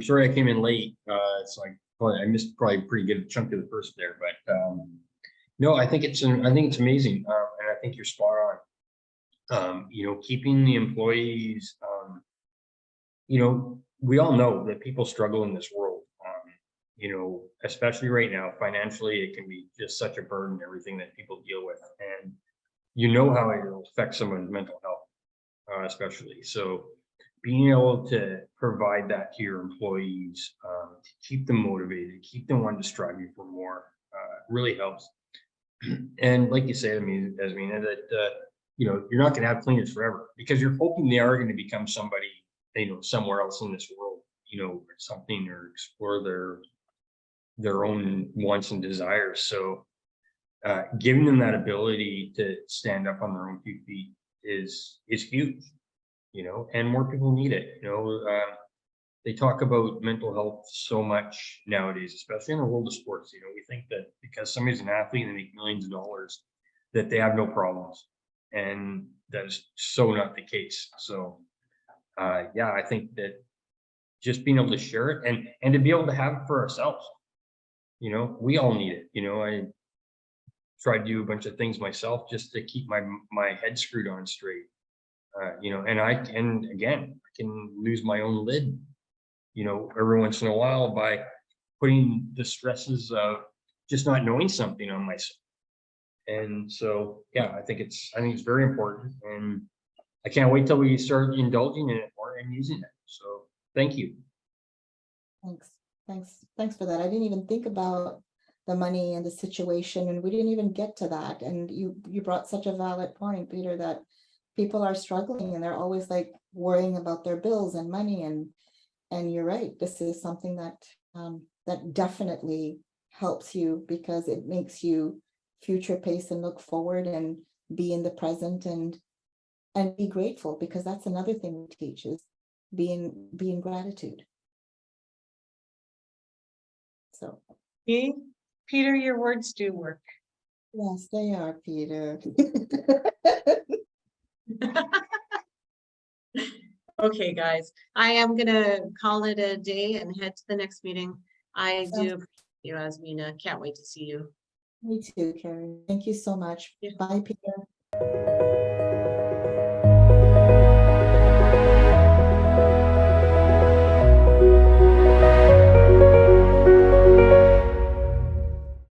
sorry I came in late. So I missed probably a pretty good chunk of the first there, but no, I think it's amazing. And I think you're spot on. You know, keeping the employees, you know, we all know that people struggle in this world. You know, especially right now, financially, it can be just such a burden, everything that people deal with. And you know how it will affect someone's mental health, especially. So being able to provide that to your employees, to keep them motivated, keep them wanting to strive for more, really helps. And like you said, I mean, Azmina, that, you know, you're not going to have cleaners forever because you're hoping they are going to become somebody, you know, somewhere else in this world, you know, or something, or explore their own wants and desires. So giving them that ability to stand up on their own 2 feet is huge, you know, and more people need it. You know, they talk about mental health so much nowadays, especially in the world of sports. You know, we think that because somebody's an athlete and they make millions of dollars, that they have no problems, and that is so not the case. So yeah, I think that just being able to share it and to be able to have it for ourselves, you know, we all need it. You know, I tried to do a bunch of things myself just to keep my head screwed on straight. You know, and I can lose my own lid, you know, every once in a while by putting the stresses of just not knowing something on myself. And so, yeah, I think it's very important, and I can't wait till we start indulging in it more and using it. So thank you. Thanks for that. I didn't even think about the money and the situation, and we didn't even get to that. And you brought such a valid point, Peter, that people are struggling and they're always like worrying about their bills and money, and you're right. This is something that that definitely helps you because it makes you future pace and look forward and be in the present and be grateful, because that's another thing we teach is being gratitude. So See, Peter, your words do work. yes, they are, Peter. Okay, guys, I am gonna call it a day and head to the next meeting. I Sounds- do appreciate you, Azmina. Can't wait to see you. Me too, Carrie. Thank you so much. Yeah. Bye, Peter.